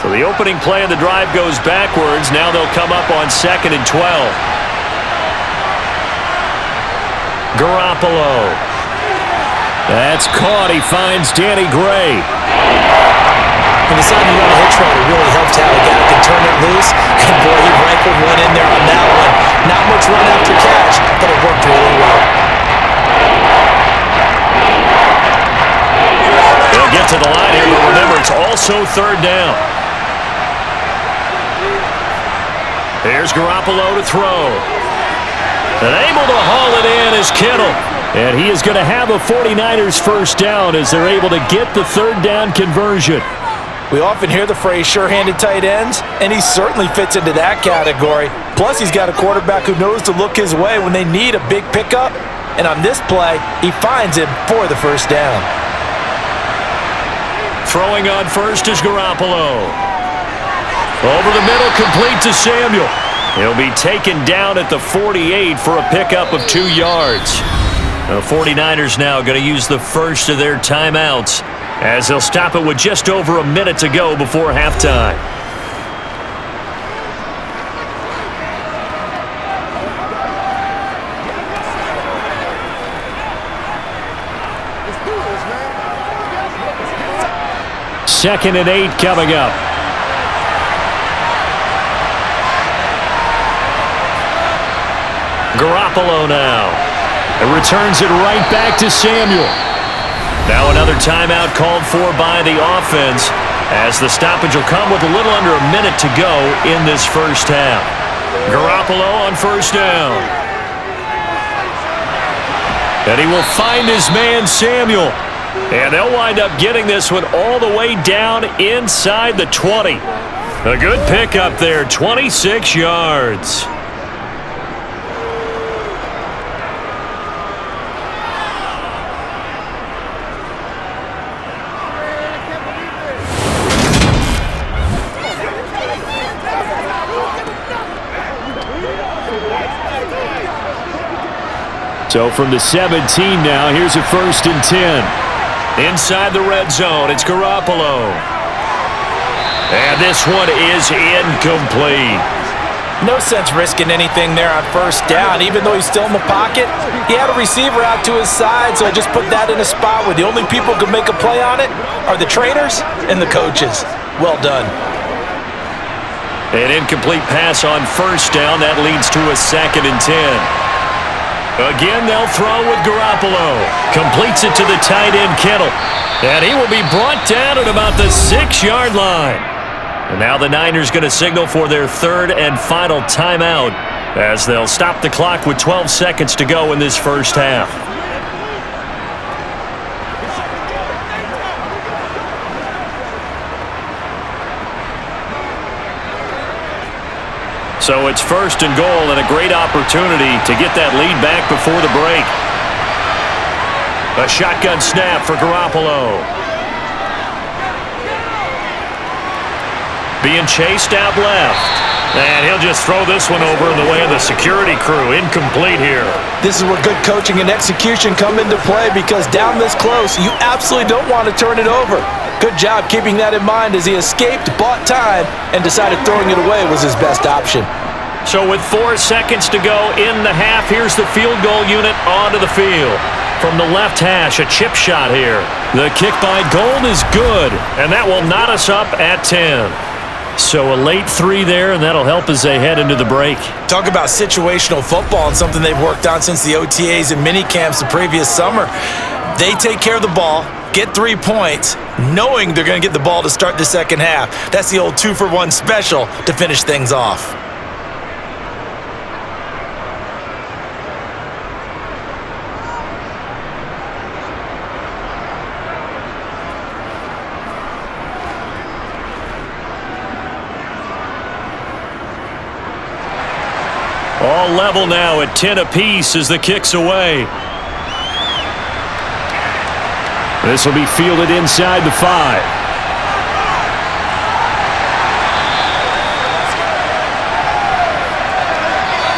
So the opening play of the drive goes backwards. Now they'll come up on 2nd and 12. Garoppolo. That's caught. He finds Danny Gray. And deciding to run a hitch route, it really helps to have a guy that can turn it loose. And boy, he rifled one in there on that one. Not much run after catch, but it worked really well. They'll get to the line here, but remember, it's also 3rd down. Here's Garoppolo to throw. And able to haul it in is Kittle. And he is going to have a 49ers first down as they're able to get the 3rd down conversion. We often hear the phrase sure-handed tight ends, and he certainly fits into that category. Plus, he's got a quarterback who knows to look his way when they need a big pickup. And on this play, he finds him for the first down. Throwing on first is Garoppolo. Over the middle, complete to Samuel. He'll be taken down at the 48 for a pickup of 2 yards. The 49ers now going to use the first of their timeouts as they'll stop it with just over a minute to go before halftime. Second and 8 coming up. Garoppolo now. It returns it right back to Samuel. Now another timeout called for by the offense as the stoppage will come with a little under a minute to go in this first half. Garoppolo on first down. And he will find his man Samuel. And they'll wind up getting this one all the way down inside the 20. A good pickup there, 26 yards. So from the 17 now, here's a 1st and 10. Inside the red zone, it's Garoppolo. And this one is incomplete. No sense risking anything there on first down. Even though he's still in the pocket, he had a receiver out to his side, so I just put that in a spot where the only people who can make a play on it are the trainers and the coaches. Well done. An incomplete pass on first down. That leads to a 2nd and 10. Again, they'll throw with Garoppolo. Completes it to the tight end, Kittle. And he will be brought down at about the 6-yard line. And now the Niners going to signal for their 3rd and final timeout as they'll stop the clock with 12 seconds to go in this first half. So it's 1st and goal and a great opportunity to get that lead back before the break. A shotgun snap for Garoppolo. Being chased out left. And he'll just throw this one over in the way of the security crew. Incomplete here. This is where good coaching and execution come into play, because down this close, you absolutely don't want to turn it over. Good job keeping that in mind as he escaped, bought time, and decided throwing it away was his best option. So with 4 seconds to go in the half, here's the field goal unit onto the field. From the left hash, a chip shot here. The kick by Gold is good, and that will knot us up at 10. So a late 3 there, and that'll help as they head into the break. Talk about situational football and something they've worked on since the OTAs and mini camps the previous summer. They take care of the ball, get 3 points, knowing they're going to get the ball to start the second half. That's the old 2-for-1 special to finish things off. All level now at 10 apiece as the kick's away. This will be fielded inside the 5.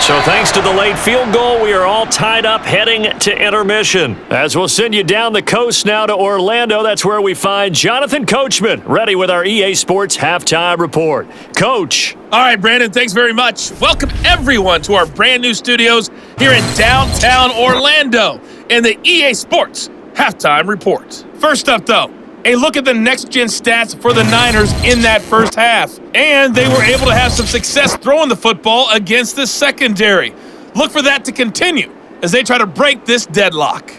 So thanks to the late field goal, we are all tied up heading to intermission. As we'll send you down the coast now to Orlando, that's where we find Jonathan Coachman, ready with our EA Sports Halftime Report. Coach. All right, Brandon, thanks very much. Welcome, everyone, to our brand new studios here in downtown Orlando in the EA Sports Halftime Report. First up, though, a look at the next-gen stats for the Niners in that first half. And they were able to have some success throwing the football against the secondary. Look for that to continue as they try to break this deadlock.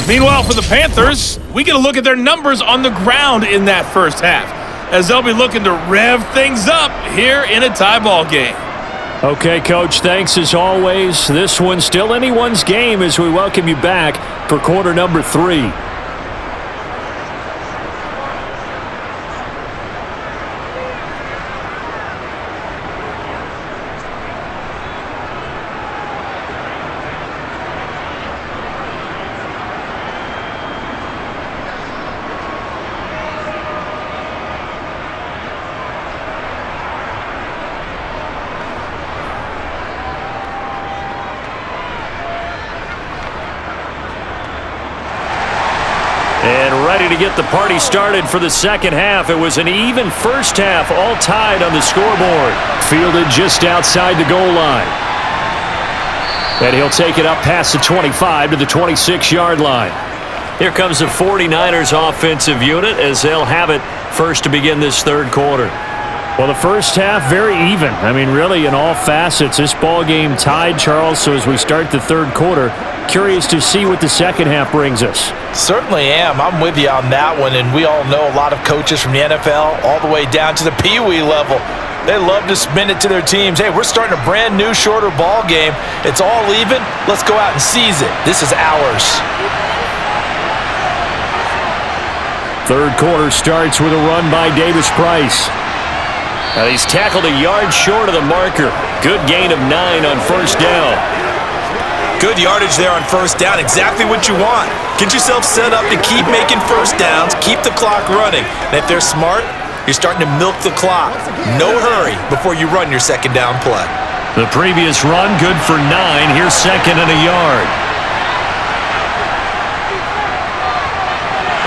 Meanwhile, for the Panthers, we get a look at their numbers on the ground in that first half, as they'll be looking to rev things up here in a tie ball game. Okay, Coach, thanks as always. This one's still anyone's game as we welcome you back for quarter number 3. To get the party started for the second half. It was an even first half, all tied on the scoreboard. Fielded just outside the goal line. And he'll take it up past the 25 to the 26-yard line. Here comes the 49ers offensive unit as they'll have it first to begin this third quarter. Well, the first half, very even. I mean, really, in all facets, this ball game tied, Charles. So as we start the third quarter, curious to see what the second half brings us. Certainly am. I'm with you on that one. And we all know a lot of coaches from the NFL all the way down to the Pee-wee level. They love to spin it to their teams. Hey, we're starting a brand new, shorter ball game. It's all even. Let's go out and seize it. This is ours. Third quarter starts with a run by Davis Price. And he's tackled a yard short of the marker. Good gain of 9 on first down. Good yardage there on first down. Exactly what you want. Get yourself set up to keep making first downs, keep the clock running. And if they're smart, you're starting to milk the clock. No hurry before you run your second down play. The previous run, good for 9. Here's second and a yard.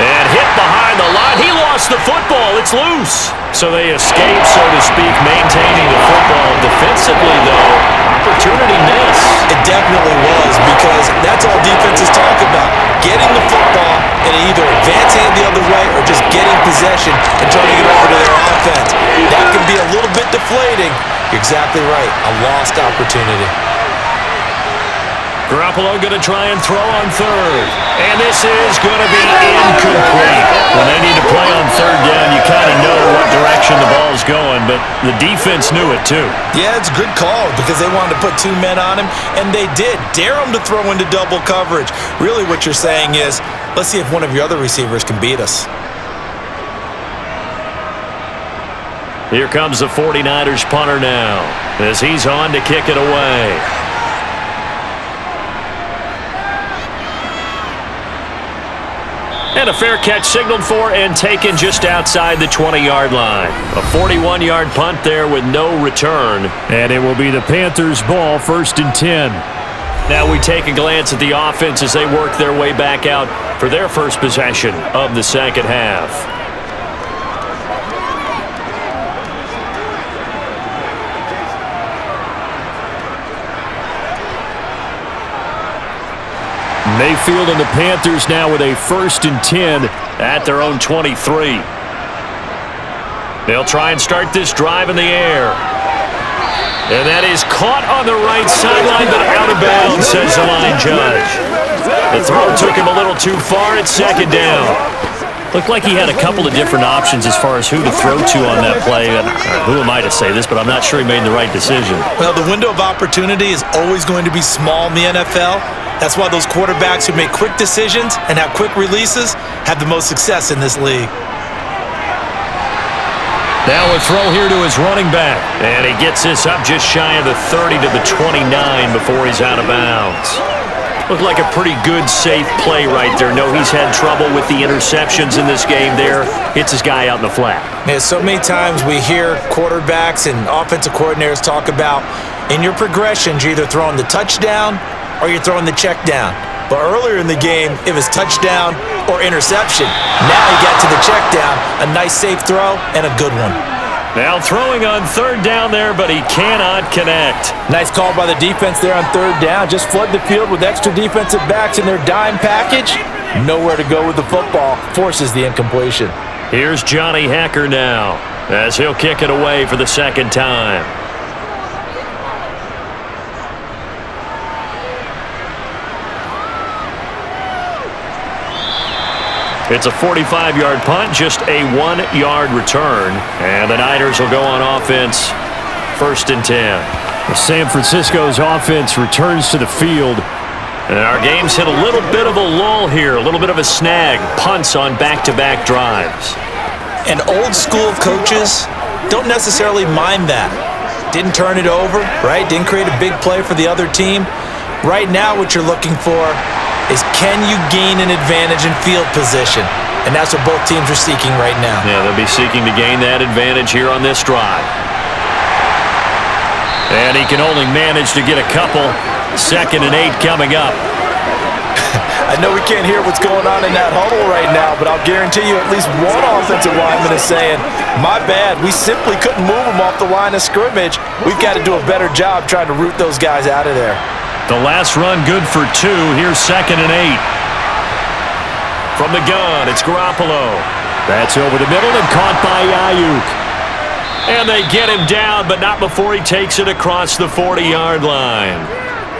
And hit behind the line. He lost the football. It's loose. So they escape, so to speak, maintaining the football. Defensively, though, opportunity miss. It definitely was, because that's all defenses talk about. Getting the football and either advancing it the other way or just getting possession and turning it over to their offense. That can be a little bit deflating. You're exactly right. A lost opportunity. Garoppolo going to try and throw on third. And this is going to be incomplete. When they need to play on third down, you kind of know what direction the ball's going, but the defense knew it too. Yeah, it's a good call because they wanted to put 2 men on him, and they did. Dare him to throw into double coverage. Really what you're saying is, let's see if one of your other receivers can beat us. Here comes the 49ers punter now as he's on to kick it away. And a fair catch signaled for and taken just outside the 20-yard line. A 41-yard punt there with no return. And it will be the Panthers' ball, 1st and 10. Now we take a glance at the offense as they work their way back out for their first possession of the second half. Mayfield and the Panthers now with a 1st and 10 at their own 23. They'll try and start this drive in the air. And that is caught on the right sideline, but out of bounds, says the line judge. The throw took him a little too far. It's 2nd down. Looked like he had a couple of different options as far as who to throw to on that play. And who am I to say this, but I'm not sure he made the right decision. Well, the window of opportunity is always going to be small in the NFL. That's why those quarterbacks who make quick decisions and have quick releases have the most success in this league. Now a throw here to his running back. And he gets this up just shy of the 30 to the 29 before he's out of bounds. Looked like a pretty good, safe play right there. No, he's had trouble with the interceptions in this game there. Hits his guy out in the flat. Man, so many times we hear quarterbacks and offensive coordinators talk about in your progressions, you're either throwing the touchdown or you're throwing the check down. But earlier in the game, it was touchdown or interception. Now he got to the check down, a nice safe throw, and a good one. Now throwing on 3rd down there, but he cannot connect. Nice call by the defense there on 3rd down. Just flood the field with extra defensive backs in their dime package. Nowhere to go with the football. Forces the incompletion. Here's Johnny Hacker now as he'll kick it away for the 2nd time. It's a 45-yard punt, just a 1-yard return. And the Niners will go on offense, 1st and 10. San Francisco's offense returns to the field. And our game's hit a little bit of a lull here, a little bit of a snag. Punts on back-to-back drives. And old-school coaches don't necessarily mind that. Didn't turn it over, right? Didn't create a big play for the other team. Right now what you're looking for is can you gain an advantage in field position? And that's what both teams are seeking right now. Yeah, they'll be seeking to gain that advantage here on this drive. And he can only manage to get a couple. 2nd and 8 coming up. I know we can't hear what's going on in that huddle right now, but I'll guarantee you at least one offensive lineman is saying, my bad, we simply couldn't move them off the line of scrimmage. We've got to do a better job trying to root those guys out of there. The last run good for 2. Here's 2nd and 8. From the gun, it's Garoppolo. That's over the middle and caught by Ayuk. And they get him down, but not before he takes it across the 40-yard line.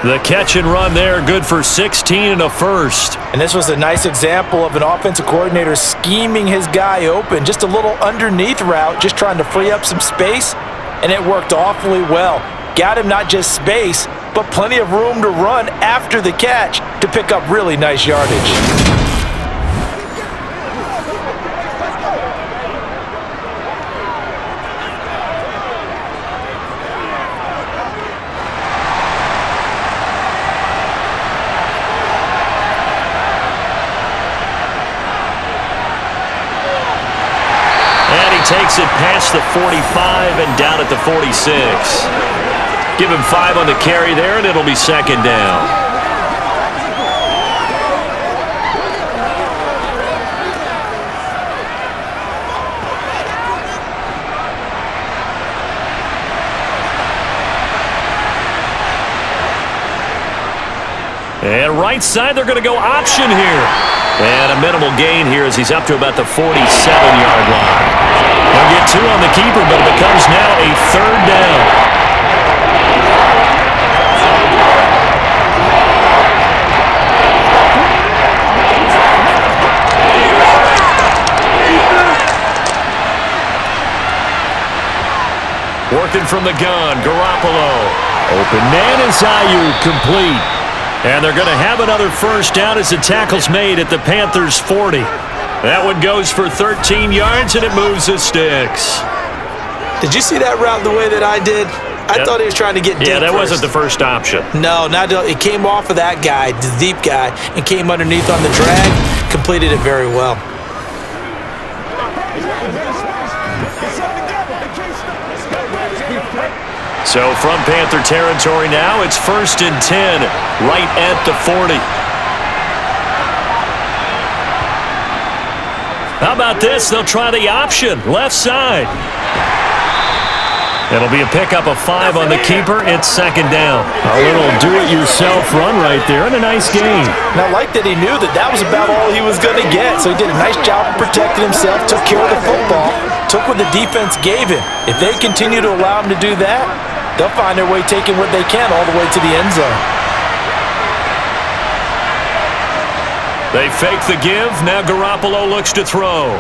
The catch and run there, good for 16 and a first. And this was a nice example of an offensive coordinator scheming his guy open. Just a little underneath route, just trying to free up some space, and it worked awfully well. Got him not just space, but plenty of room to run after the catch to pick up really nice yardage. Takes it past the 45 and down at the 46. Give him 5 on the carry there, and it'll be 2nd down. And right side, they're going to go option here. And a minimal gain here as he's up to about the 47-yard line. They'll get 2 on the keeper, but it becomes now a 3rd down. Working from the gun, Garoppolo. Open man is Ayuk, complete. And they're going to have another 1st down as the tackle's made at the Panthers' 40. That one goes for 13 yards, and it moves the sticks. Did you see that route the way that I did? I thought he was trying to get deep. Yeah, that first. wasn't the first option. No, it came off of that guy, the deep guy, and came underneath on the drag. Completed it very well. So from Panther territory now, it's 1st and 10, right at the 40. How about this? They'll try the option, left side. It'll be a pickup of 5 on the keeper. It's 2nd down. A little do-it-yourself run right there and a nice gain. And I like that he knew that that was about all he was going to get. So he did a nice job of protecting himself, took care of the football, took what the defense gave him. If they continue to allow him to do that, they'll find their way taking what they can all the way to the end zone. They fake the give. Now Garoppolo looks to throw.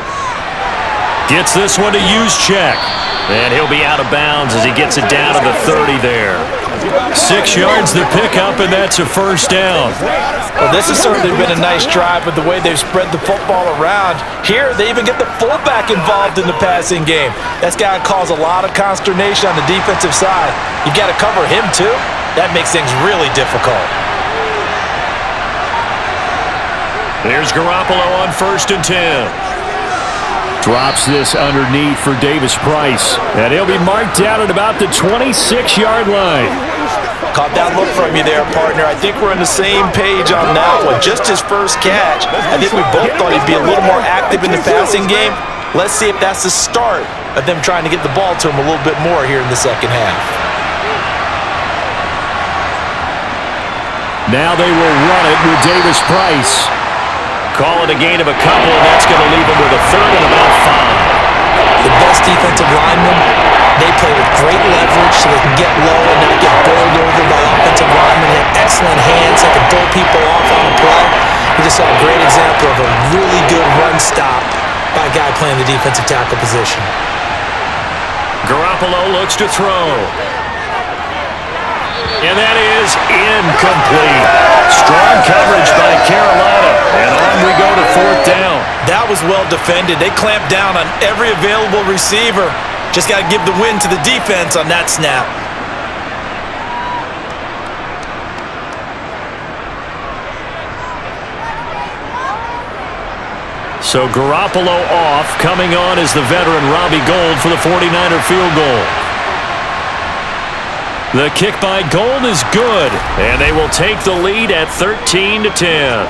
Gets this one to Juszczyk. And he'll be out of bounds as he gets it down to the 30 there. 6 yards the pickup, and that's a 1st down. Well, this has certainly been a nice drive with the way they've spread the football around. Here, they even get the fullback involved in the passing game. That's got to cause a lot of consternation on the defensive side. You've got to cover him, too. That makes things really difficult. There's Garoppolo on 1st and 10. Drops this underneath for Davis Price. And he'll be marked down at about the 26-yard line. Caught that look from you there, partner. I think we're on the same page on that one. Just his first catch. I think we both thought he'd be a little more active in the passing game. Let's see if that's the start of them trying to get the ball to him a little bit more here in the second half. Now they will run it with Davis Price. Call it a gain of a couple, and that's going to leave them with a 3rd and about 5. The best defensive linemen, they play with great leverage so they can get low and not get bowled over by offensive linemen. They have excellent hands. They can throw people off on the play. We just saw a great example of a really good run stop by a guy playing the defensive tackle position. Garoppolo looks to throw. And that is incomplete. Strong coverage by Carolina. And on we go to 4th down. That was well defended. They clamped down on every available receiver. Just got to give the win to the defense on that snap. So Garoppolo off. Coming on is the veteran Robbie Gould for the 49er field goal. The kick by Gould is good, and they will take the lead at 13-10.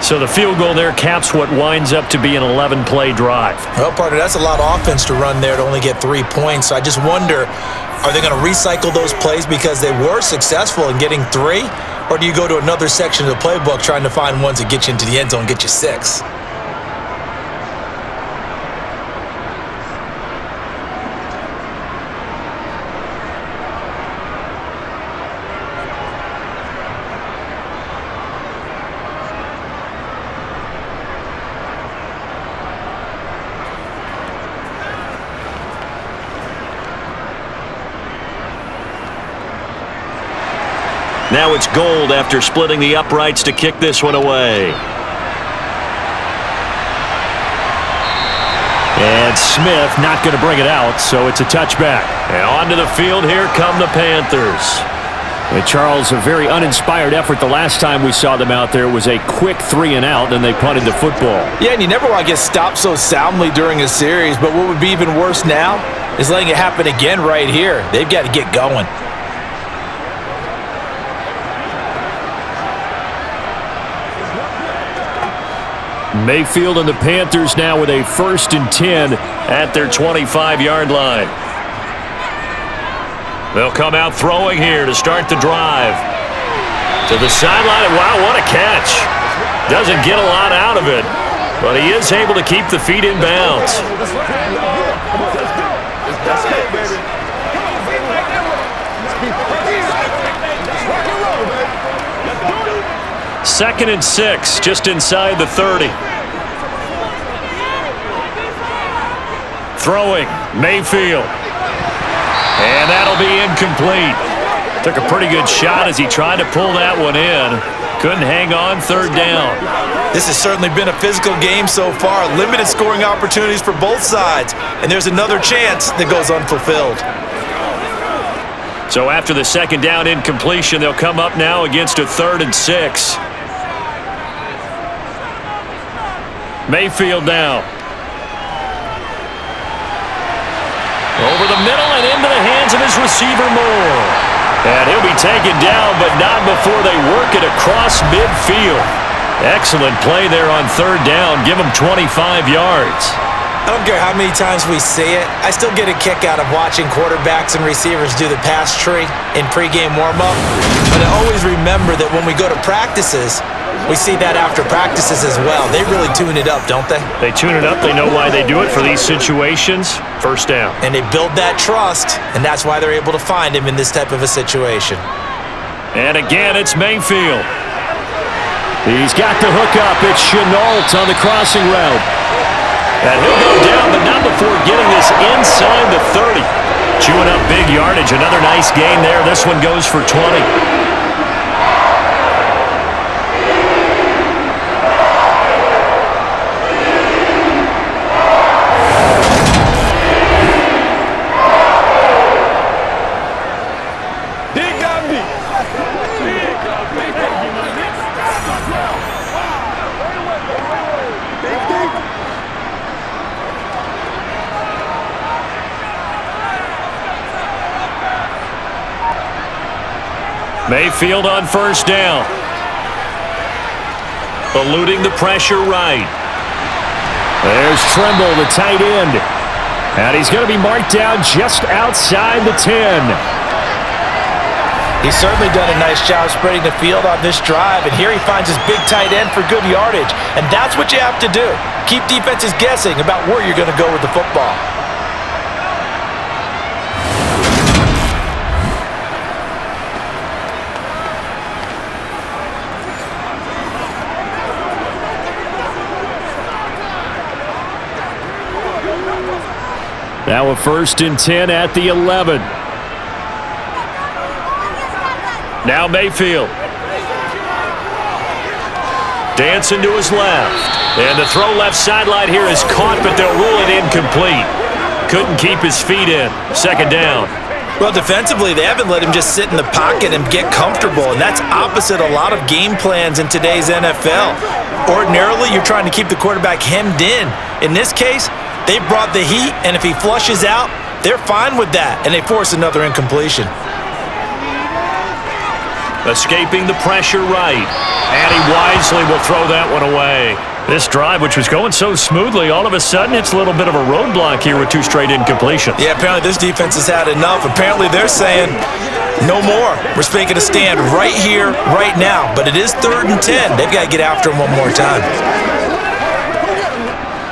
So the field goal there caps what winds up to be an 11-play drive. Well, partner, that's a lot of offense to run there to only get 3 points. So I just wonder, are they going to recycle those plays because they were successful in getting 3? Or do you go to another section of the playbook trying to find ones that get you into the end zone and get you 6? Now it's Gould after splitting the uprights to kick this one away. And Smith not going to bring it out, so it's a touchback. And onto the field, here come the Panthers. And Charles, a very uninspired effort the last time we saw them out there. It was a quick 3-and-out, and they punted the football. Yeah, and you never want to get stopped so soundly during a series, but what would be even worse now is letting it happen again right here. They've got to get going. Mayfield and the Panthers now with a 1st and 10 at their 25-yard line. They'll come out throwing here to start the drive. To the sideline, and wow, what a catch. Doesn't get a lot out of it, but he is able to keep the feet in bounds. Second and 6, just inside the 30. Throwing, Mayfield. And that'll be incomplete. Took a pretty good shot as he tried to pull that one in. Couldn't hang on third down. This has certainly been a physical game so far. Limited scoring opportunities for both sides. And there's another chance that goes unfulfilled. So after the second down incompletion, they'll come up now against a 3rd and 6. Mayfield now. Over the middle and into the hands of his receiver Moore. And he'll be taken down, but not before they work it across midfield. Excellent play there on third down. Give him 25 yards. I don't care how many times we see it. I still get a kick out of watching quarterbacks and receivers do the pass tree in pregame warm-up. But I always remember that when we go to practices, we see that after practices as well. They really tune it up, don't they? They tune it up. They know why they do it for these situations. First down. And they build that trust, and that's why they're able to find him in this type of a situation. And again, it's Mayfield. He's got the hook up. It's Chenault on the crossing route. And he'll go down, but not before getting this inside the 30. Chewing up big yardage. Another nice gain there. This one goes for 20. Mayfield on first down. Eluding the pressure right. There's Trimble, the tight end. And he's going to be marked down just outside the 10. He's certainly done a nice job spreading the field on this drive, and here he finds his big tight end for good yardage. And that's what you have to do. Keep defenses guessing about where you're going to go with the football. Now a 1st and 10 at the 11. Now Mayfield. Dancing to his left. And the throw left sideline here is caught, but they'll rule it incomplete. Couldn't keep his feet in. Second down. Well, defensively, they haven't let him just sit in the pocket and get comfortable, and that's opposite a lot of game plans in today's NFL. Ordinarily, you're trying to keep the quarterback hemmed in. In this case, they brought the heat, and if he flushes out, they're fine with that, and they force another incompletion. Escaping the pressure right. And he wisely will throw that one away. This drive, which was going so smoothly, all of a sudden it's a little bit of a roadblock here with 2 straight incompletions. Yeah, apparently this defense has had enough. Apparently they're saying, no more. We're making a stand right here, right now. But it is 3rd and 10. They've got to get after him one more time.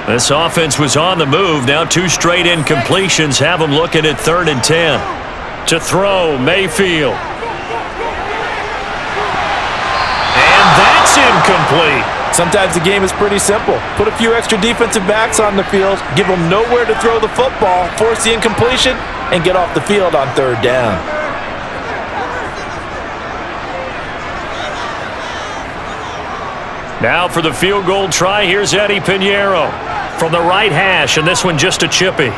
This offense was on the move. Now 2 straight incompletions have them looking at 3rd and 10. To throw, Mayfield. And that's incomplete. Sometimes the game is pretty simple. Put a few extra defensive backs on the field, give them nowhere to throw the football, force the incompletion, and get off the field on 3rd down. Now for the field goal try, here's Eddie Pinheiro from the right hash, and this one just a chippy.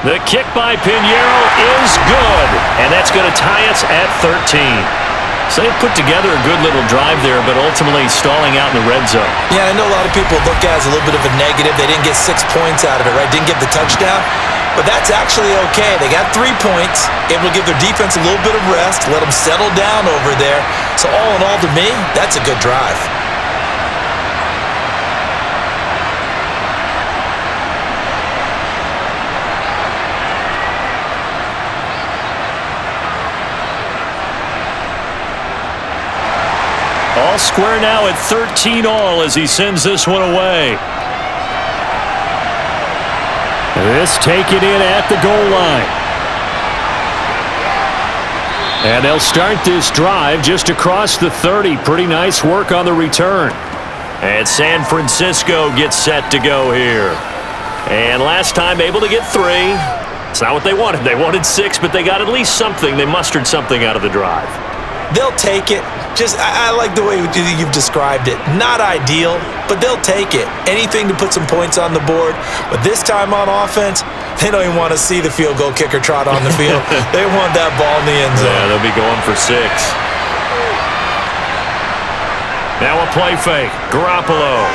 The kick by Pinheiro is good, and that's going to tie us at 13. So they put together a good little drive there, but ultimately stalling out in the red zone. Yeah, I know a lot of people look at it as a little bit of a negative. They didn't get 6 points out of it, right? Didn't get the touchdown. But that's actually okay. They got 3 points, able to give their defense a little bit of rest, let them settle down over there. So all in all, to me, that's a good drive. All square now at 13 all as he sends this one away. This taken in at the goal line. And they'll start this drive just across the 30. Pretty nice work on the return. And San Francisco gets set to go here. And last time able to get 3. It's not what they wanted. They wanted 6, but they got at least something. They mustered something out of the drive. They'll take it. I like the way you've described it. Not ideal, but they'll take it. Anything to put some points on the board. But this time on offense, they don't even want to see the field goal kicker trot on the field. They want that ball in the end zone. Yeah, they'll be going for 6. Now a play fake. Garoppolo.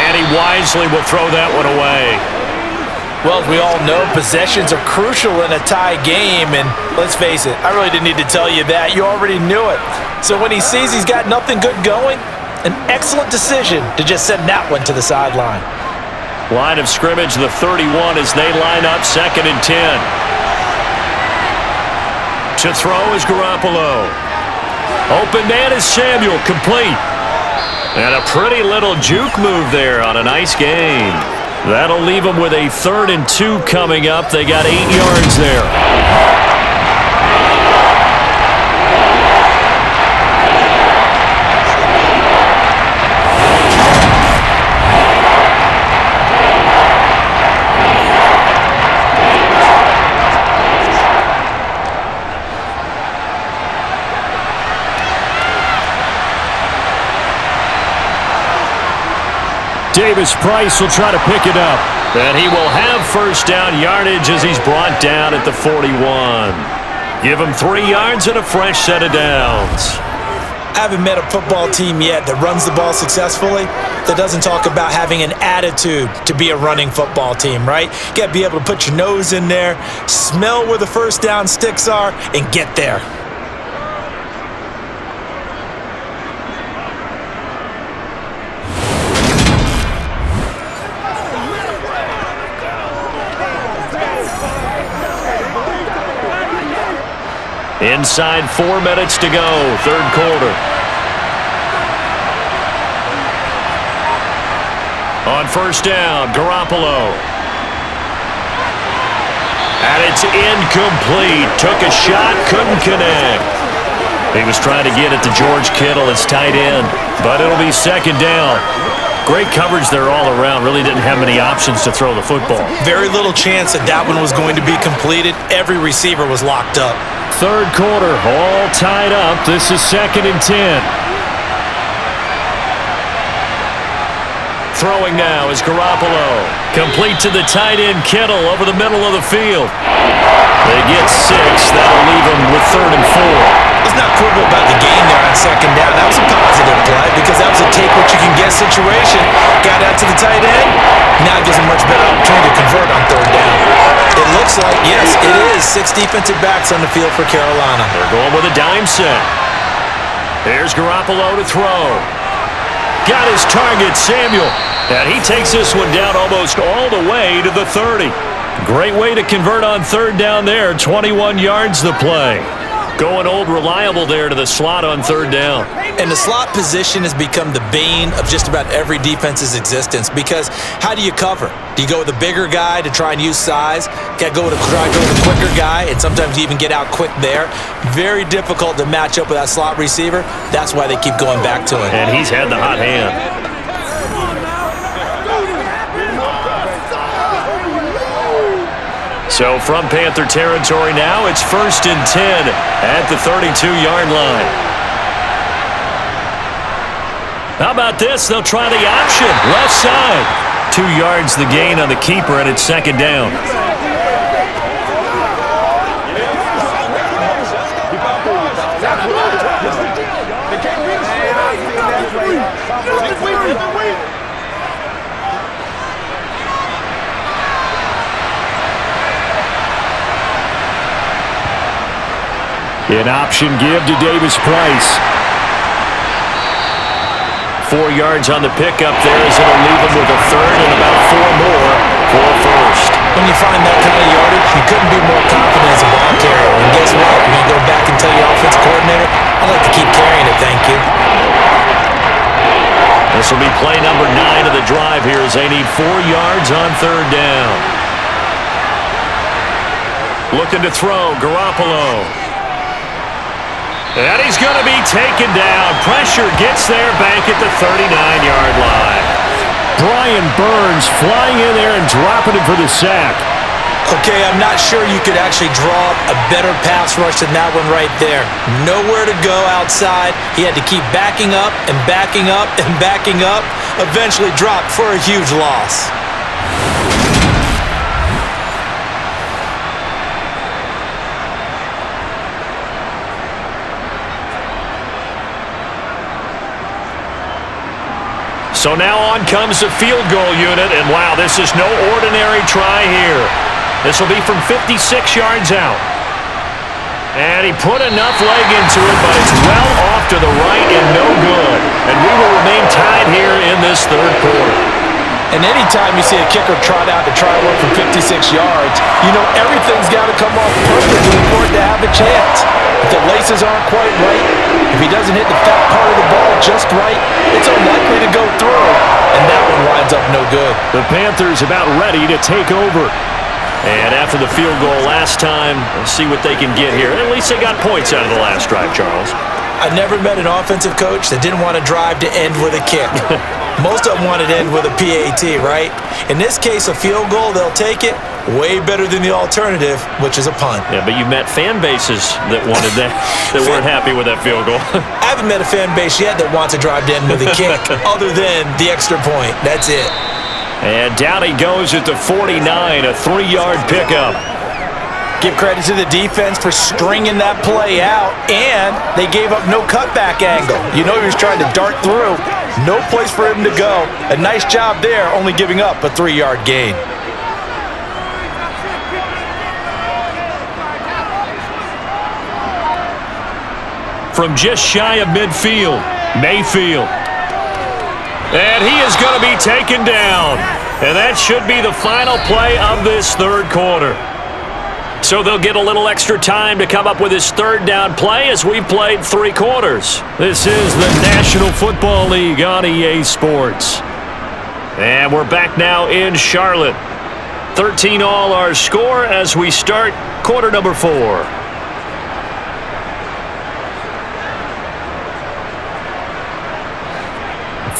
And he wisely will throw that one away. Well, as we all know, possessions are crucial in a tie game, and let's face it, I really didn't need to tell you that. You already knew it. So when he sees he's got nothing good going, an excellent decision to just send that one to the sideline. Line of scrimmage, the 31 as they line up, 2nd and 10. To throw is Garoppolo. Open man is Samuel, complete. And a pretty little juke move there on a nice game. That'll leave them with a 3rd and 2 coming up. They got 8 yards there. Davis-Price will try to pick it up. And he will have first down yardage as he's brought down at the 41. Give him 3 yards and a fresh set of downs. I haven't met a football team yet that runs the ball successfully that doesn't talk about having an attitude to be a running football team, right? You got to be able to put your nose in there, smell where the first down sticks are, and get there. Inside 4 minutes to go, 3rd quarter. On first down, Garoppolo. And it's incomplete. Took a shot, couldn't connect. He was trying to get it to George Kittle, his tight end, but it'll be 2nd down. Great coverage there all around. Really didn't have many options to throw the football. Very little chance that one was going to be completed. Every receiver was locked up. 3rd quarter, all tied up. This is 2nd and 10. Throwing now is Garoppolo. Complete to the tight end, Kittle, over the middle of the field. They get 6. That'll leave them with 3rd and 4. Let's not quibble about the gain there on 2nd down. That was a positive play because that was a take-what-you-can-get situation. Got out to the tight end. Now it gives them much better opportunity to convert on 3rd down. It looks like, yes, it is 6 defensive backs on the field for Carolina. They're going with a dime set. Here's Garoppolo to throw. Got his target, Samuel. And he takes this one down almost all the way to the 30. Great way to convert on 3rd down there. 21 yards the play. Going old reliable there to the slot on 3rd down. And the slot position has become the bane of just about every defense's existence because how do you cover? Do you go with a bigger guy to try and use size? Try to go with a quicker guy, and sometimes you even get out quick there. Very difficult to match up with that slot receiver. That's why they keep going back to him. And he's had the hot hand. So from Panther territory now, it's 1st and 10 at the 32-yard line. How about this? They'll try the option. Left side. 2 yards the gain on the keeper, and it's 2nd down. An option give to Davis-Price. 4 yards on the pickup there as it'll leave him with a 3rd and about 4 more for a 1st. When you find that kind of yardage, you couldn't be more confident as a ball carrier. And guess what? You're going to go back and tell your offensive coordinator, I'd like to keep carrying it, thank you. This will be play number 9 of the drive here as they need 4 yards on 3rd down. Looking to throw, Garoppolo. And he's going to be taken down. Pressure gets there back at the 39-yard line. Brian Burns flying in there and dropping him for the sack. Okay, I'm not sure you could actually draw up a better pass rush than that one right there. Nowhere to go outside. He had to keep backing up and backing up and backing up. Eventually dropped for a huge loss. So now on comes the field goal unit, and wow, this is no ordinary try here. This will be from 56 yards out. And he put enough leg into it, but it's well off to the right and no good. And we will remain tied here in this third quarter. And anytime you see a kicker trot out to try one from 56 yards, you know everything's got to come off perfectly for it to have a chance. If the laces aren't quite right, if he doesn't hit the fat part of the ball just right, it's unlikely to go through, and that one winds up no good. The Panthers about ready to take over. And after the field goal last time, let's see what they can get here. At least they got points out of the last drive, Charles. I never met an offensive coach that didn't want to drive to end with a kick. Most of them wanted to end with a PAT, right? In this case, a field goal, they'll take it. Way better than the alternative, which is a punt. Yeah, but you met fan bases that wanted that, that weren't happy with that field goal. I haven't met a fan base yet that wants to drive to end with a kick, other than the extra point. That's it. And down he goes at the 49, a 3-yard pickup. Give credit to the defense for stringing that play out, and they gave up no cutback angle. You know he was trying to dart through. No place for him to go. A nice job there, only giving up a 3-yard gain. From just shy of midfield, Mayfield. And he is going to be taken down. And that should be the final play of this third quarter. So they'll get a little extra time to come up with his third down play as we've played 3 quarters. This is the National Football League on EA Sports. And we're back now in Charlotte. 13 all our score as we start quarter number 4.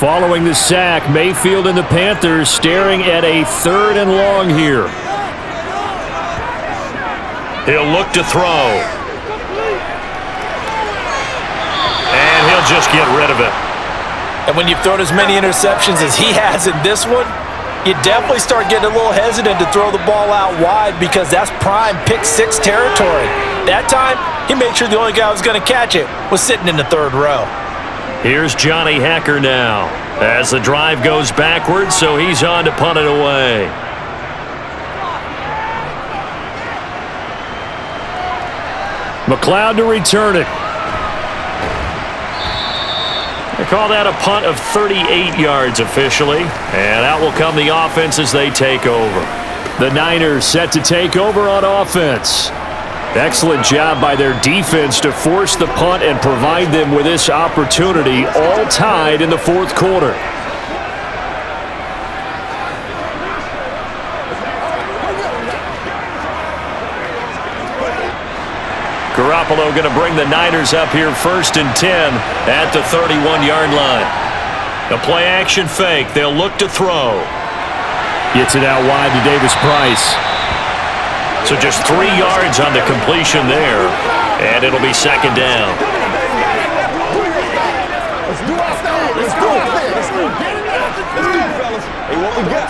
Following the sack, Mayfield and the Panthers staring at a 3rd and long here. He'll look to throw. And he'll just get rid of it. And when you've thrown as many interceptions as he has in this one, you definitely start getting a little hesitant to throw the ball out wide because that's prime pick 6 territory. That time, he made sure the only guy who was going to catch it was sitting in the 3rd row. Here's Johnny Hacker now as the drive goes backwards, so he's on to punt it away. McLeod to return it. They call that a punt of 38 yards officially, and out will come the offense as they take over. The Niners set to take over on offense. Excellent job by their defense to force the punt and provide them with this opportunity, all tied in the 4th quarter. Garoppolo going to bring the Niners up here 1st and 10 at the 31-yard line. A play-action fake. They'll look to throw. Gets it out wide to Davis Price. So just 3 yards on the completion there, and it'll be 2nd down. Let's do our thing. Let's do it. Let's do it. Let's do it, fellas. Hey, what we got?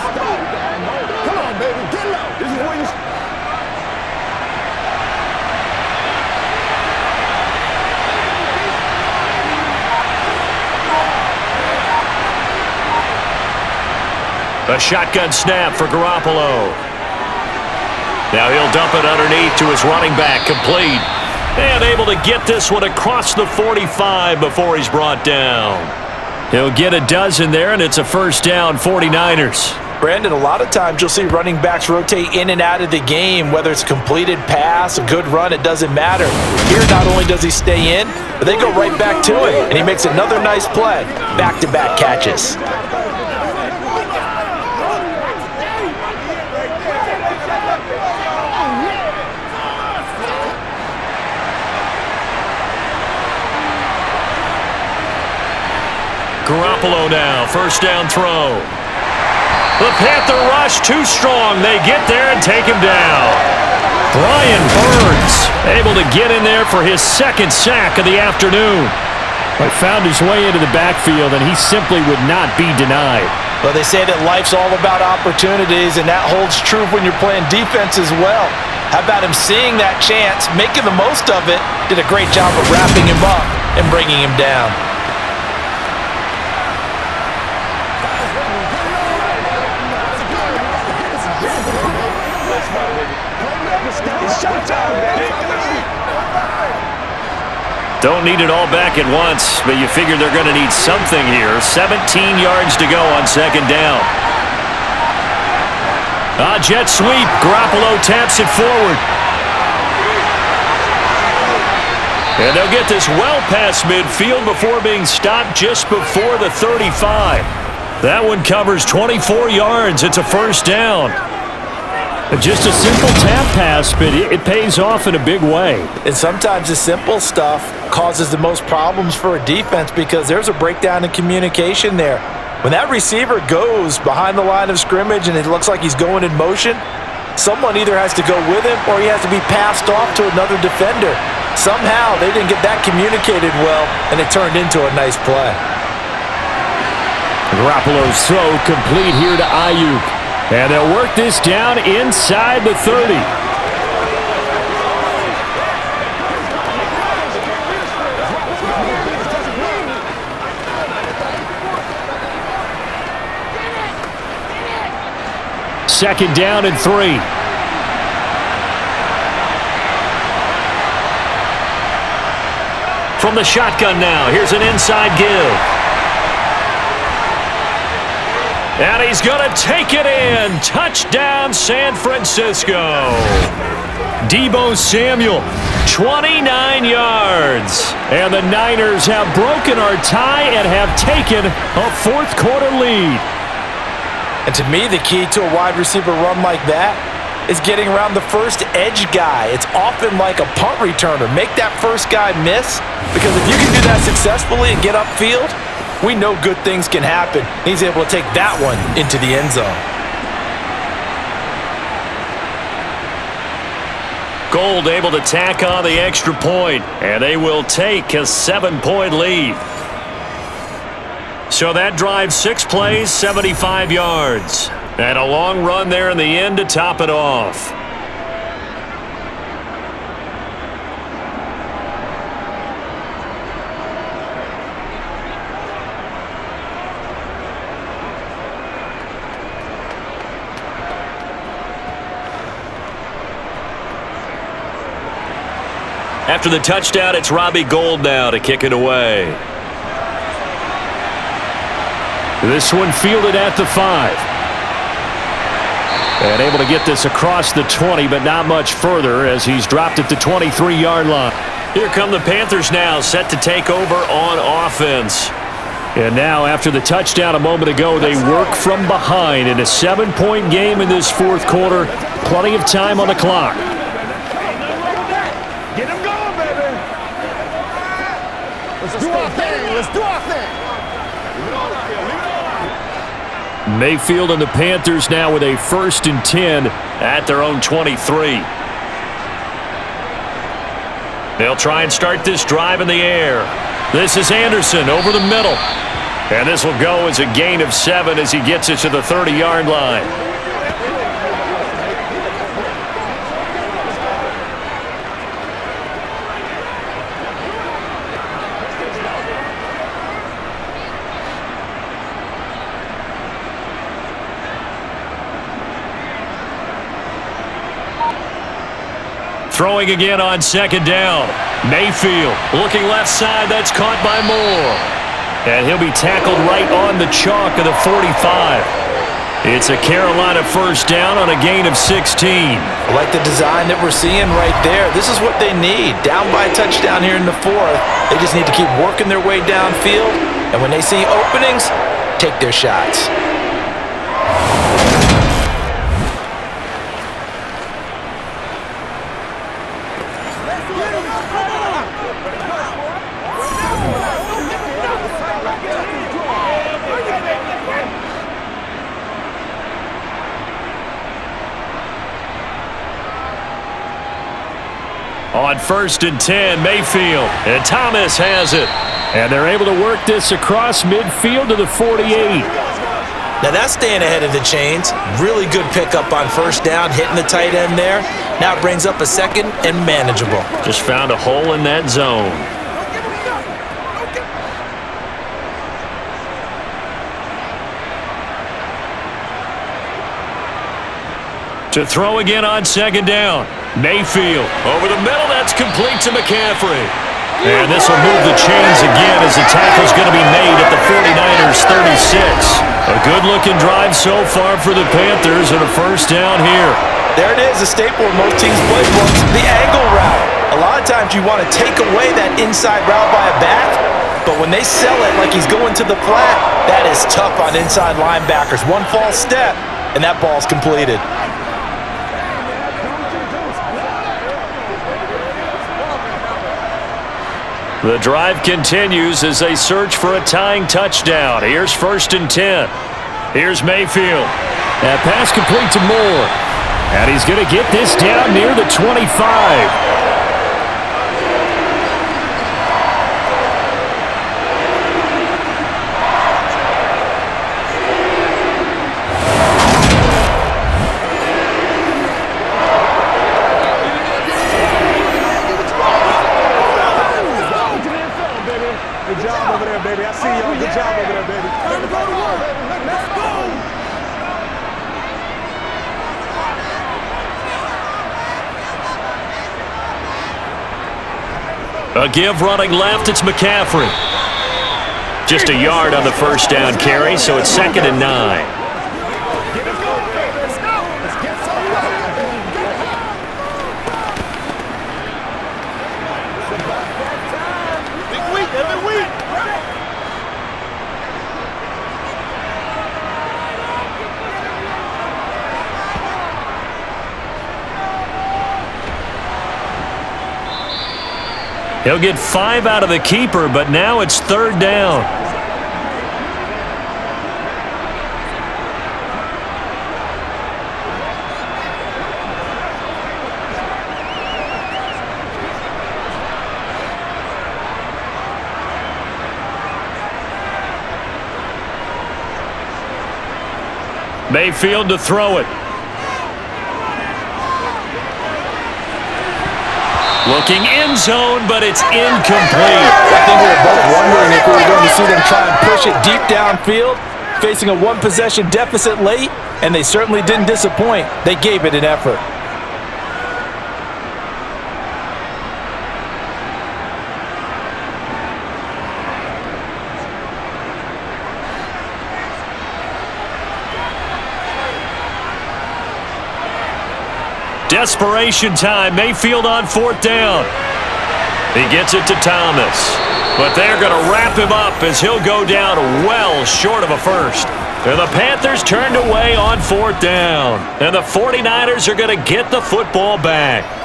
Come on, baby. Get low. This is where you... A shotgun snap for Garoppolo. Now he'll dump it underneath to his running back, complete. And able to get this one across the 45 before he's brought down. He'll get a dozen there, and it's a 1st down, 49ers. Brandon, a lot of times you'll see running backs rotate in and out of the game, whether it's a completed pass, a good run, it doesn't matter. Here, not only does he stay in, but they go right back to it, and he makes another nice play. Back-to-back catches. Garoppolo now, 1st down throw. The Panther rush too strong. They get there and take him down. Brian Burns able to get in there for his second sack of the afternoon. He found his way into the backfield, and he simply would not be denied. Well, they say that life's all about opportunities, and that holds true when you're playing defense as well. How about him seeing that chance, making the most of it, did a great job of wrapping him up and bringing him down. Don't need it all back at once, but you figure they're going to need something here. 17 yards to go on second down. Jet sweep. Garoppolo taps it forward. And they'll get this well past midfield before being stopped just before the 35. That one covers 24 yards. It's a first down. Just a simple tap pass, but it pays off in a big way. And sometimes the simple stuff causes the most problems for a defense because there's a breakdown in communication there. When that receiver goes behind the line of scrimmage and it looks like he's going in motion, someone either has to go with him or he has to be passed off to another defender. Somehow they didn't get that communicated well, and it turned into a nice play. Garoppolo's throw complete here to Ayuk. And they'll work this down inside the 30. Second down and 3. From the shotgun now, here's an inside give. And he's going to take it in. Touchdown, San Francisco. Deebo Samuel, 29 yards. And the Niners have broken our tie and have taken a fourth quarter lead. And to me, the key to a wide receiver run like that is getting around the first edge guy. It's often like a punt returner. Make that first guy miss, because if you can do that successfully and get upfield, we know good things can happen. He's able to take that one into the end zone. Gold able to tack on the extra point, and they will take a 7-point lead. So that drives 6 plays, 75 yards. And a long run there in the end to top it off. After the touchdown, it's Robbie Gould now to kick it away. This one fielded at the 5. And able to get this across the 20, but not much further as he's dropped at the 23-yard line. Here come the Panthers now, set to take over on offense. And now, after the touchdown a moment ago, they work from behind in a 7-point game in this fourth quarter. Plenty of time on the clock. Get him going, baby. Let's do our thing. Let's do our thing. Mayfield and the Panthers now with a 1st and 10 at their own 23. They'll try and start this drive in the air. This is Anderson over the middle. And this will go as a gain of 7 as he gets it to the 30-yard line. Throwing again on second down. Mayfield looking left side. That's caught by Moore. And he'll be tackled right on the chalk of the 45. It's a Carolina first down on a gain of 16. I like the design that we're seeing right there. This is what they need. Down by a touchdown here in the 4th. They just need to keep working their way downfield. And when they see openings, take their shots. On 1st and 10, Mayfield. And Thomas has it. And they're able to work this across midfield to the 48. Now that's staying ahead of the chains. Really good pickup on 1st down, hitting the tight end there. Now it brings up a 2nd and manageable. Just found a hole in that zone. To throw again on 2nd down. Mayfield over the middle. That's complete to McCaffrey. And this will move the chains again as the tackle's going to be made at the 49ers 36. A good-looking drive so far for the Panthers and a 1st down here. There it is, a staple of most teams' playbooks, the angle route. A lot of times you want to take away that inside route by a back, but when they sell it like he's going to the flat, that is tough on inside linebackers. One false step, and that ball's completed. The drive continues as they search for a tying touchdown. Here's 1st and 10. Here's Mayfield. That pass complete to Moore. And he's going to get this down near the 25. Good job over there, baby. I see y'all. Good job over there, baby. Time to go to work. Let's go. A give running left, it's McCaffrey. Just a yard on the 1st down carry, so it's 2nd and 9. He'll get 5 out of the keeper, but now it's 3rd down. Mayfield to throw it. Looking end zone, but it's incomplete. I think we were both wondering if we were going to see them try and push it deep downfield, facing a one-possession deficit late, and they certainly didn't disappoint. They gave it an effort. Desperation time. Mayfield on 4th down. He gets it to Thomas. But they're going to wrap him up as he'll go down well short of a 1st. And the Panthers turned away on 4th down. And the 49ers are going to get the football back.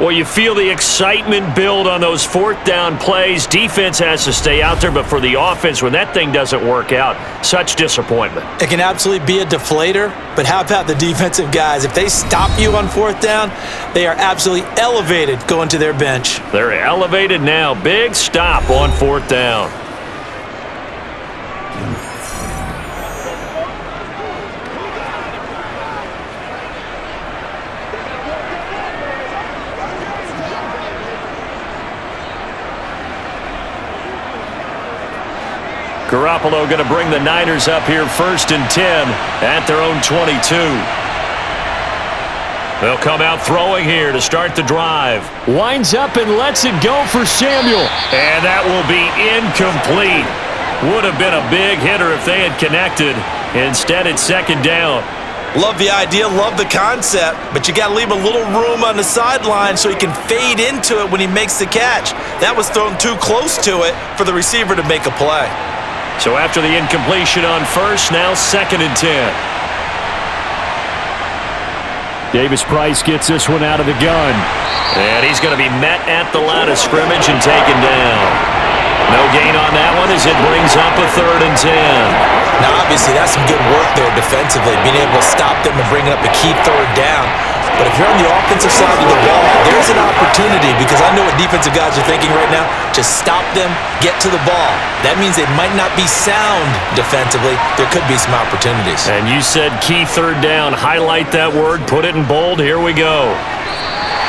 Well, you feel the excitement build on those 4th down plays. Defense has to stay out there, but for the offense, when that thing doesn't work out, such disappointment. It can absolutely be a deflator, but how about the defensive guys? If they stop you on 4th down, they are absolutely elevated going to their bench. They're elevated now. Big stop on 4th down. Garoppolo going to bring the Niners up here 1st and 10 at their own 22. They'll come out throwing here to start the drive. Winds up and lets it go for Samuel. And that will be incomplete. Would have been a big hitter if they had connected. Instead, it's 2nd down. Love the idea, love the concept, but you got to leave a little room on the sideline so he can fade into it when he makes the catch. That was thrown too close to it for the receiver to make a play. So after the incompletion on 1st, now 2nd and 10. Davis Price gets this one out of the gun. And he's going to be met at the line of scrimmage and taken down. No gain on that one as it brings up a 3rd and 10. Now, obviously, that's some good work there defensively, being able to stop them and bring it up a key 3rd down. But if you're on the offensive side of the ball, there's an opportunity because I know what defensive guys are thinking right now. Just stop them, get to the ball. That means they might not be sound defensively. There could be some opportunities. And you said key third down. Highlight that word. Put it in bold. Here we go.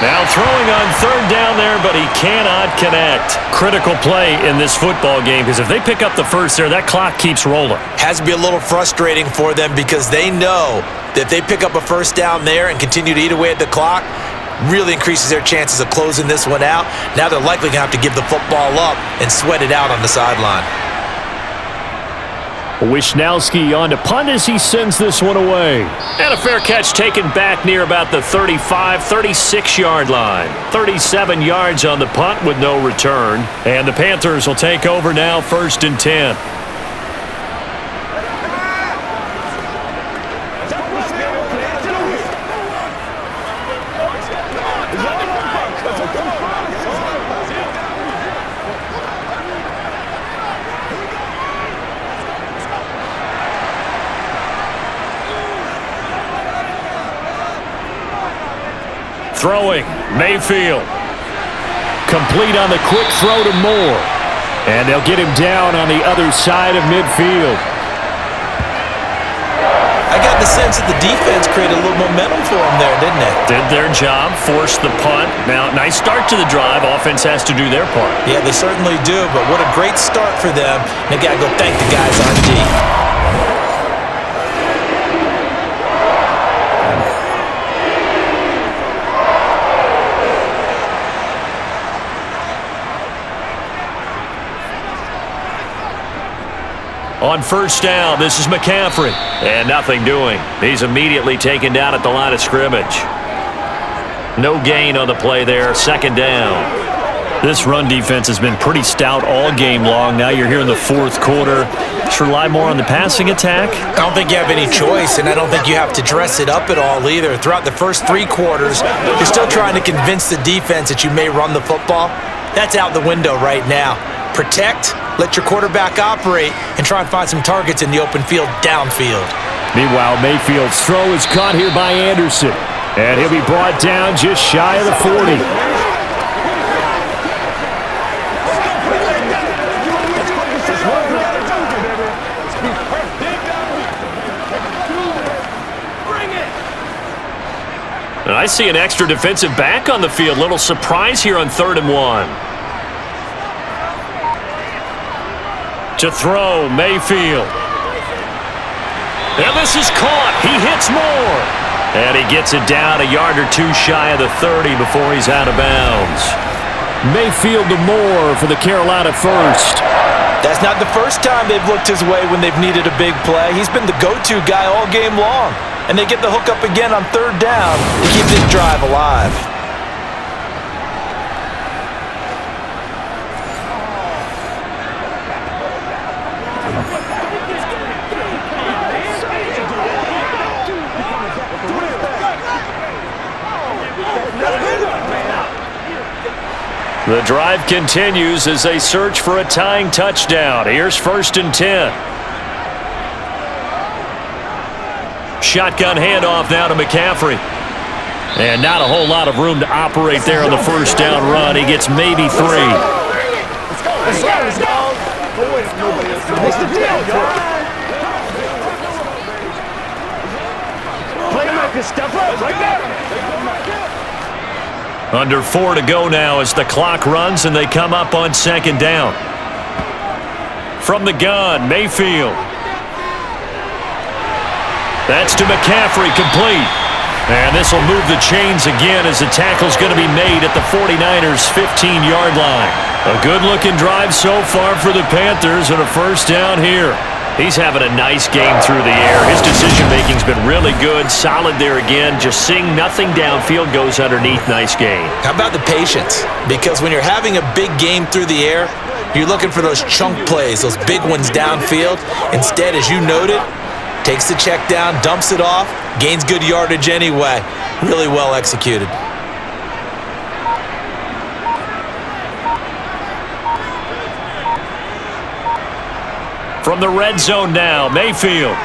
Now throwing on third down there, but he cannot connect. Critical play in this football game because if they pick up the first there, that clock keeps rolling. Has to be a little frustrating for them because they know that if they pick up a first down there and continue to eat away at the clock, really increases their chances of closing this one out. Now they're likely going to have to give the football up and sweat it out on the sideline. Wishnowski on to punt as he sends this one away. And a fair catch taken back near about the 35, 36-yard line. 37 yards on the punt with no return. And the Panthers will take over now, 1st and 10. Throwing, Mayfield. Complete on the quick throw to Moore. And they'll get him down on the other side of midfield. I got the sense that the defense created a little momentum for them there, didn't it? Did their job, forced the punt. Now, nice start to the drive. Offense has to do their part. Yeah, they certainly do, but what a great start for them. They got to go thank the guys on D. On first down, this is McCaffrey. And nothing doing. He's immediately taken down at the line of scrimmage. No gain on the play there. 2nd down. This run defense has been pretty stout all game long. Now you're here in the 4th quarter. Should rely more on the passing attack? I don't think you have any choice, and I don't think you have to dress it up at all either. Throughout the first 3 quarters, you're still trying to convince the defense that you may run the football. That's out the window right now. Protect, let your quarterback operate, and try and find some targets in the open field downfield. Meanwhile, Mayfield's throw is caught here by Anderson. And he'll be brought down just shy of the 40. And I see an extra defensive back on the field. Little surprise here on 3rd and 1. To throw, Mayfield. And this is caught. He hits Moore. And he gets it down a yard or 2 shy of the 30 before he's out of bounds. Mayfield to Moore for the Carolina first. That's not the first time they've looked his way when they've needed a big play. He's been the go-to guy all game long. And they get the hook up again on 3rd down to keep this drive alive. The drive continues as they search for a tying touchdown. Here's 1st and 10. Shotgun handoff now to McCaffrey. And not a whole lot of room to operate there on the first down run. He gets maybe 3. Under 4 to go now as the clock runs and they come up on 2nd down. From the gun, Mayfield. That's to McCaffrey, complete. And this will move the chains again as the tackle's going to be made at the 49ers' 15-yard line. A good-looking drive so far for the Panthers and a first down here. He's having a nice game through the air. His decision-making's been really good. Solid there again. Just seeing nothing downfield goes underneath. Nice game. How about the patience? Because when you're having a big game through the air, you're looking for those chunk plays, those big ones downfield. Instead, as you noted, takes the check down, dumps it off, gains good yardage anyway. Really well executed. From the red zone now, Mayfield.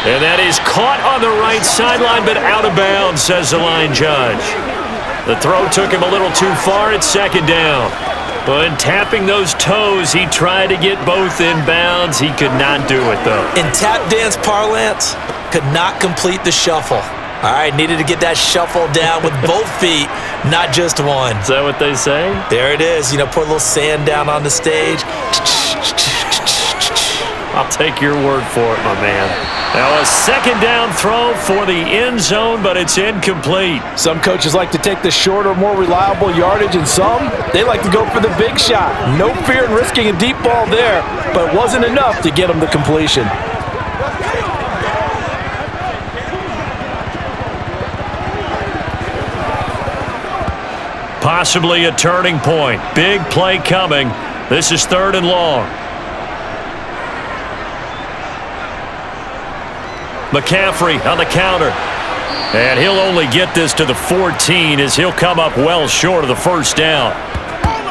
And that is caught on the right sideline, but out of bounds, says the line judge. The throw took him a little too far at second down. But tapping those toes, he tried to get both in bounds. He could not do it, though. In tap dance parlance, could not complete the shuffle. All right, needed to get that shuffle down with both feet, not just one. Is that what they say? There it is. You know, put a little sand down on the stage. I'll take your word for it, my man. Now a second down throw for the end zone, but it's incomplete. Some coaches like to take the shorter, more reliable yardage, and some, they like to go for the big shot. No fear in risking a deep ball there, but it wasn't enough to get them the completion. Possibly a turning point. Big play coming. This is 3rd and long. McCaffrey on the counter. And he'll only get this to the 14 as he'll come up well short of the first down.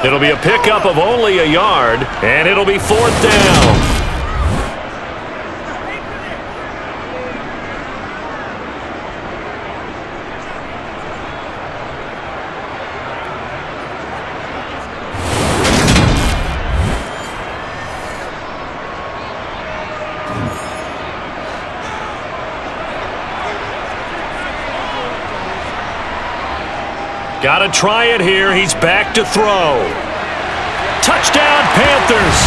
It'll be a pickup of only a yard, and it'll be 4th down. Got to try it here. He's back to throw. Touchdown, Panthers.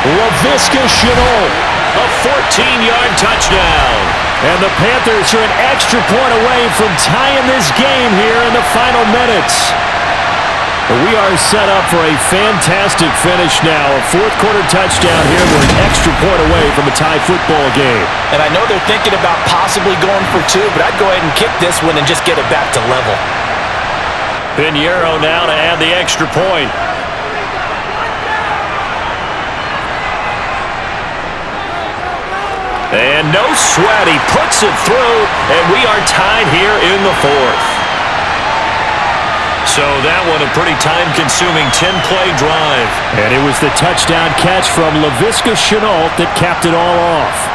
Laviska Shenault, a 14-yard touchdown. And the Panthers are an extra point away from tying this game here in the final minutes. We are set up for a fantastic finish now. A 4th-quarter touchdown here. We're an extra point away from a tie football game. And I know they're thinking about possibly going for 2, but I'd go ahead and kick this one and just get it back to level. Pinheiro now to add the extra point. And no sweat. He puts it through, and we are tied here in the 4th. So that one a pretty time-consuming 10-play drive. And it was the touchdown catch from Laviska Shenault that capped it all off.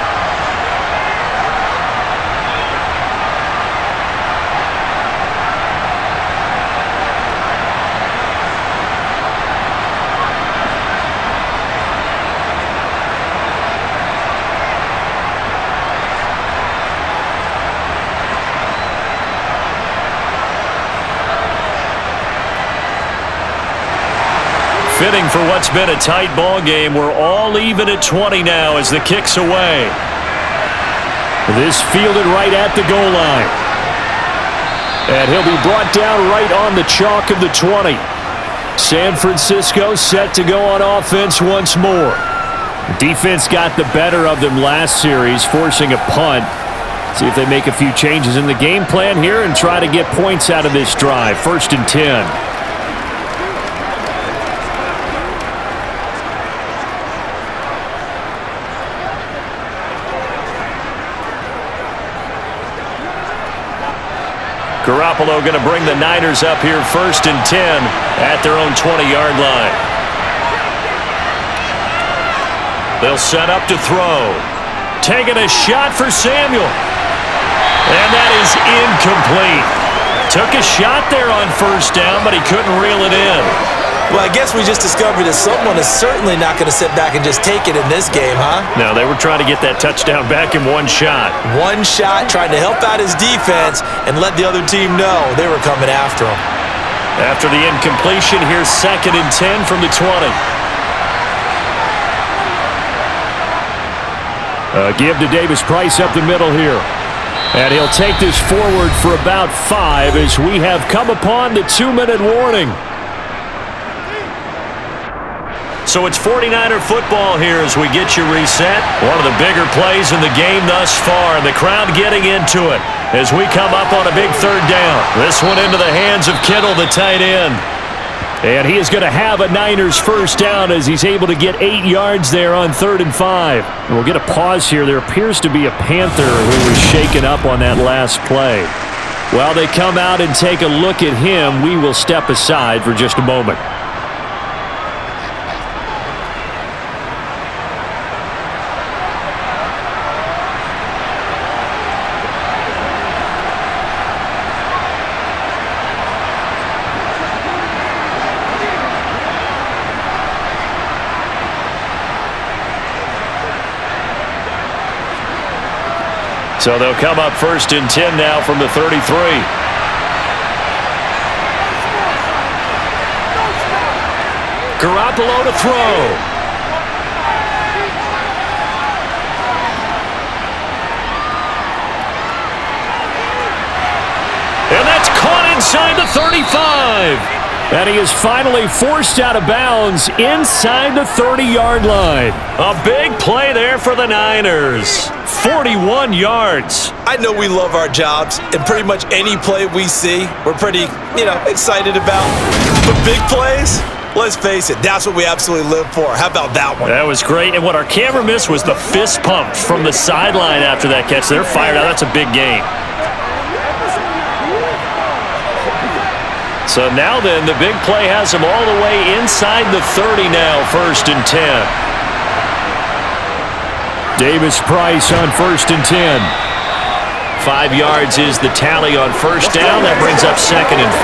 Fitting for what's been a tight ball game. We're all even at 20 now as the kick's away. This fielded right at the goal line. And he'll be brought down right on the chalk of the 20. San Francisco set to go on offense once more. Defense got the better of them last series, forcing a punt. See if they make a few changes in the game plan here and try to get points out of this drive. 1st and 10. Garoppolo going to bring the Niners up here 1st and 10 at their own 20-yard line. They'll set up to throw. Taking a shot for Samuel. And that is incomplete. Took a shot there on 1st down, but he couldn't reel it in. Well, I guess we just discovered that someone is certainly not going to sit back and just take it in this game, huh? No, they were trying to get that touchdown back in one shot. One shot, trying to help out his defense and let the other team know they were coming after him. After the incompletion, here's 2nd and 10 from the 20. Give to Davis-Price up the middle here. And he'll take this forward for about 5 as we have come upon the 2-minute warning. So it's 49er football here as we get you reset. One of the bigger plays in the game thus far, and the crowd getting into it as we come up on a big 3rd down. This one into the hands of Kittle, the tight end. And he is going to have a Niners 1st down as he's able to get 8 yards there on 3rd and 5. And we'll get a pause here. There appears to be a Panther who was shaken up on that last play. While they come out and take a look at him, we will step aside for just a moment. So they'll come up 1st and 10 now from the 33. Garoppolo to throw. And that's caught inside the 35. And he is finally forced out of bounds inside the 30-yard line. A big play there for the Niners. 41 yards. I know we love our jobs, and pretty much any play we see, we're pretty, excited about. But big plays, let's face it, that's what we absolutely live for. How about that one? That was great. And what our camera missed was the fist pump from the sideline after that catch. They're fired out. That's a big game. So now then, the big play has him all the way inside the 30 now, 1st and 10. Davis-Price on 1st and 10. 5 yards is the tally on 1st down. That brings up 2nd and 5.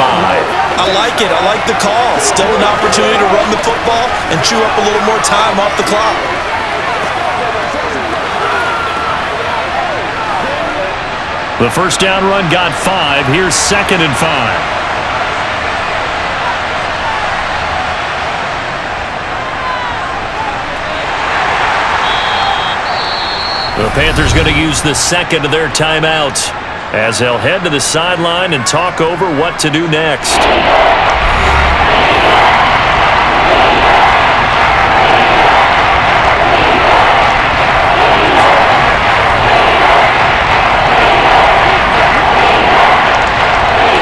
I like it. I like the call. Still an opportunity to run the football and chew up a little more time off the clock. The 1st down run got 5. Here's 2nd and 5. The Panthers going to use the 2nd of their timeouts as they'll head to the sideline and talk over what to do next.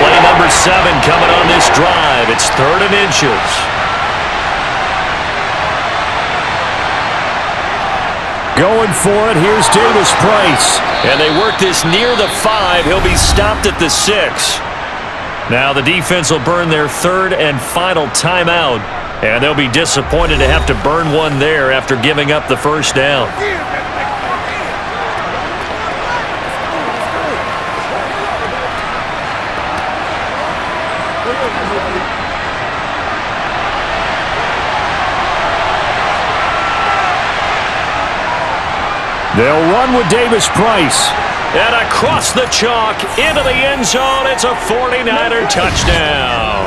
Play number 7 coming on this drive. It's 3rd and inches. Going for it, here's Davis-Price. And they work this near the 5. He'll be stopped at the 6. Now the defense will burn their 3rd and final timeout. And they'll be disappointed to have to burn one there after giving up the 1st down. They'll run with Davis-Price. And across the chalk, into the end zone, it's a 49er touchdown.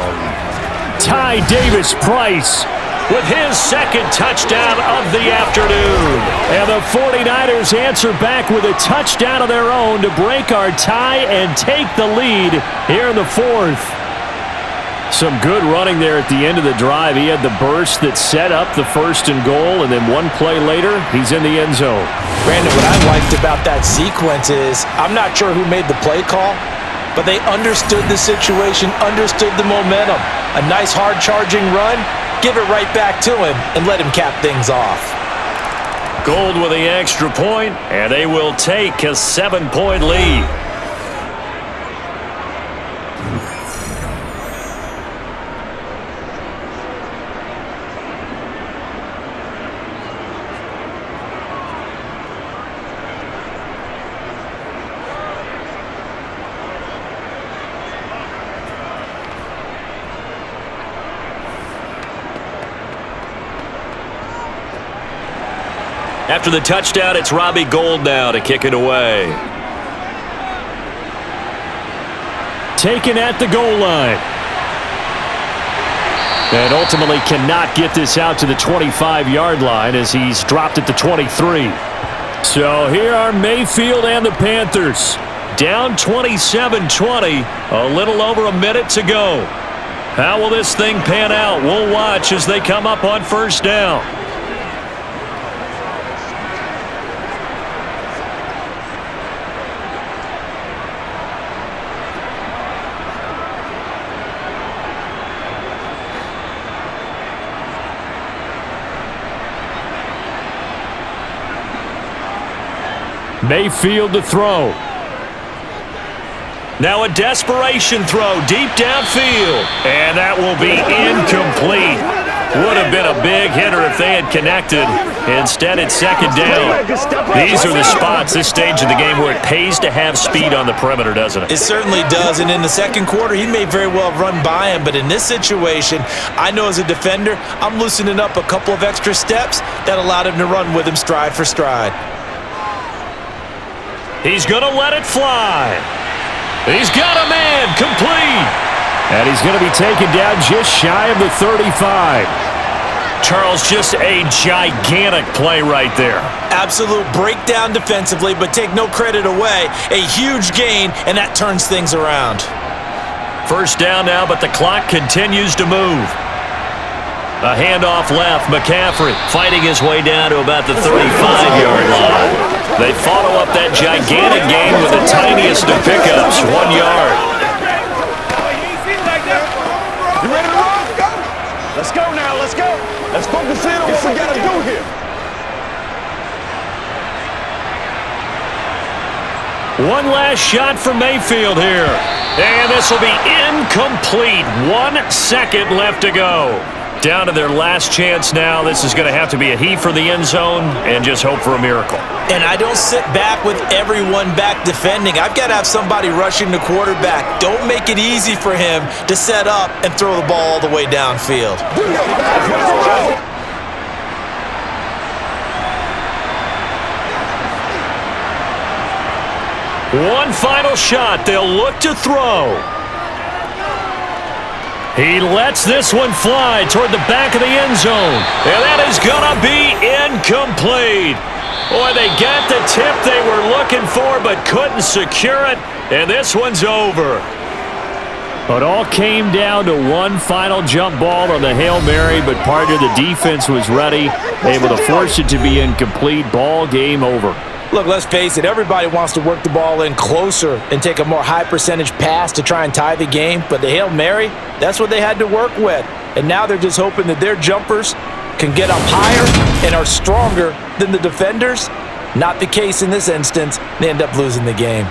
Ty Davis-Price with his 2nd touchdown of the afternoon. And the 49ers answer back with a touchdown of their own to break our tie and take the lead here in the 4th. Some good running there at the end of the drive. He had the burst that set up the 1st and goal, and then one play later, he's in the end zone. Brandon, what I liked about that sequence is I'm not sure who made the play call, but they understood the situation, understood the momentum. A nice hard-charging run, give it right back to him, and let him cap things off. Gold with the extra point, and they will take a 7-point lead. After the touchdown, it's Robbie Gould now to kick it away. Taken at the goal line. And ultimately cannot get this out to the 25-yard line as he's dropped at the 23. So here are Mayfield and the Panthers. Down 27-20, a little over a minute to go. How will this thing pan out? We'll watch as they come up on 1st down. Mayfield to throw. Now a desperation throw deep downfield. And that will be incomplete. Would have been a big hitter if they had connected. Instead, it's 2nd down. These are the spots, this stage of the game, where it pays to have speed on the perimeter, doesn't it? It certainly does. And in the 2nd quarter, he may very well have run by him. But in this situation, I know as a defender, I'm loosening up a couple of extra steps that allowed him to run with him stride for stride. He's going to let it fly. He's got a man, complete. And he's going to be taken down just shy of the 35. Charles, just a gigantic play right there. Absolute breakdown defensively, but take no credit away. A huge gain, and that turns things around. First down now, but the clock continues to move. A handoff left. McCaffrey fighting his way down to about the 35-yard line. They follow up that gigantic gain with the tiniest of pickups, 1 yard. You ready to roll? Let's go now, let's go. Let's focus in on what we got to do here. One last shot for Mayfield here. And this will be incomplete. 1 second left to go. Down to their last chance now. This is going to have to be a heave for the end zone and just hope for a miracle. And I don't sit back with everyone back defending. I've got to have somebody rushing the quarterback. Don't make it easy for him to set up and throw the ball all the way downfield. One final shot. They'll look to throw. He lets this one fly toward the back of the end zone. And that is going to be incomplete. Boy, they got the tip they were looking for but couldn't secure it. And this one's over. It all came down to one final jump ball on the Hail Mary, but part of the defense was ready, able to force it to be incomplete. Ball game over. Look, let's face it, everybody wants to work the ball in closer and take a more high-percentage pass to try and tie the game. But the Hail Mary, that's what they had to work with. And now they're just hoping that their jumpers can get up higher and are stronger than the defenders. Not the case in this instance. They end up losing the game.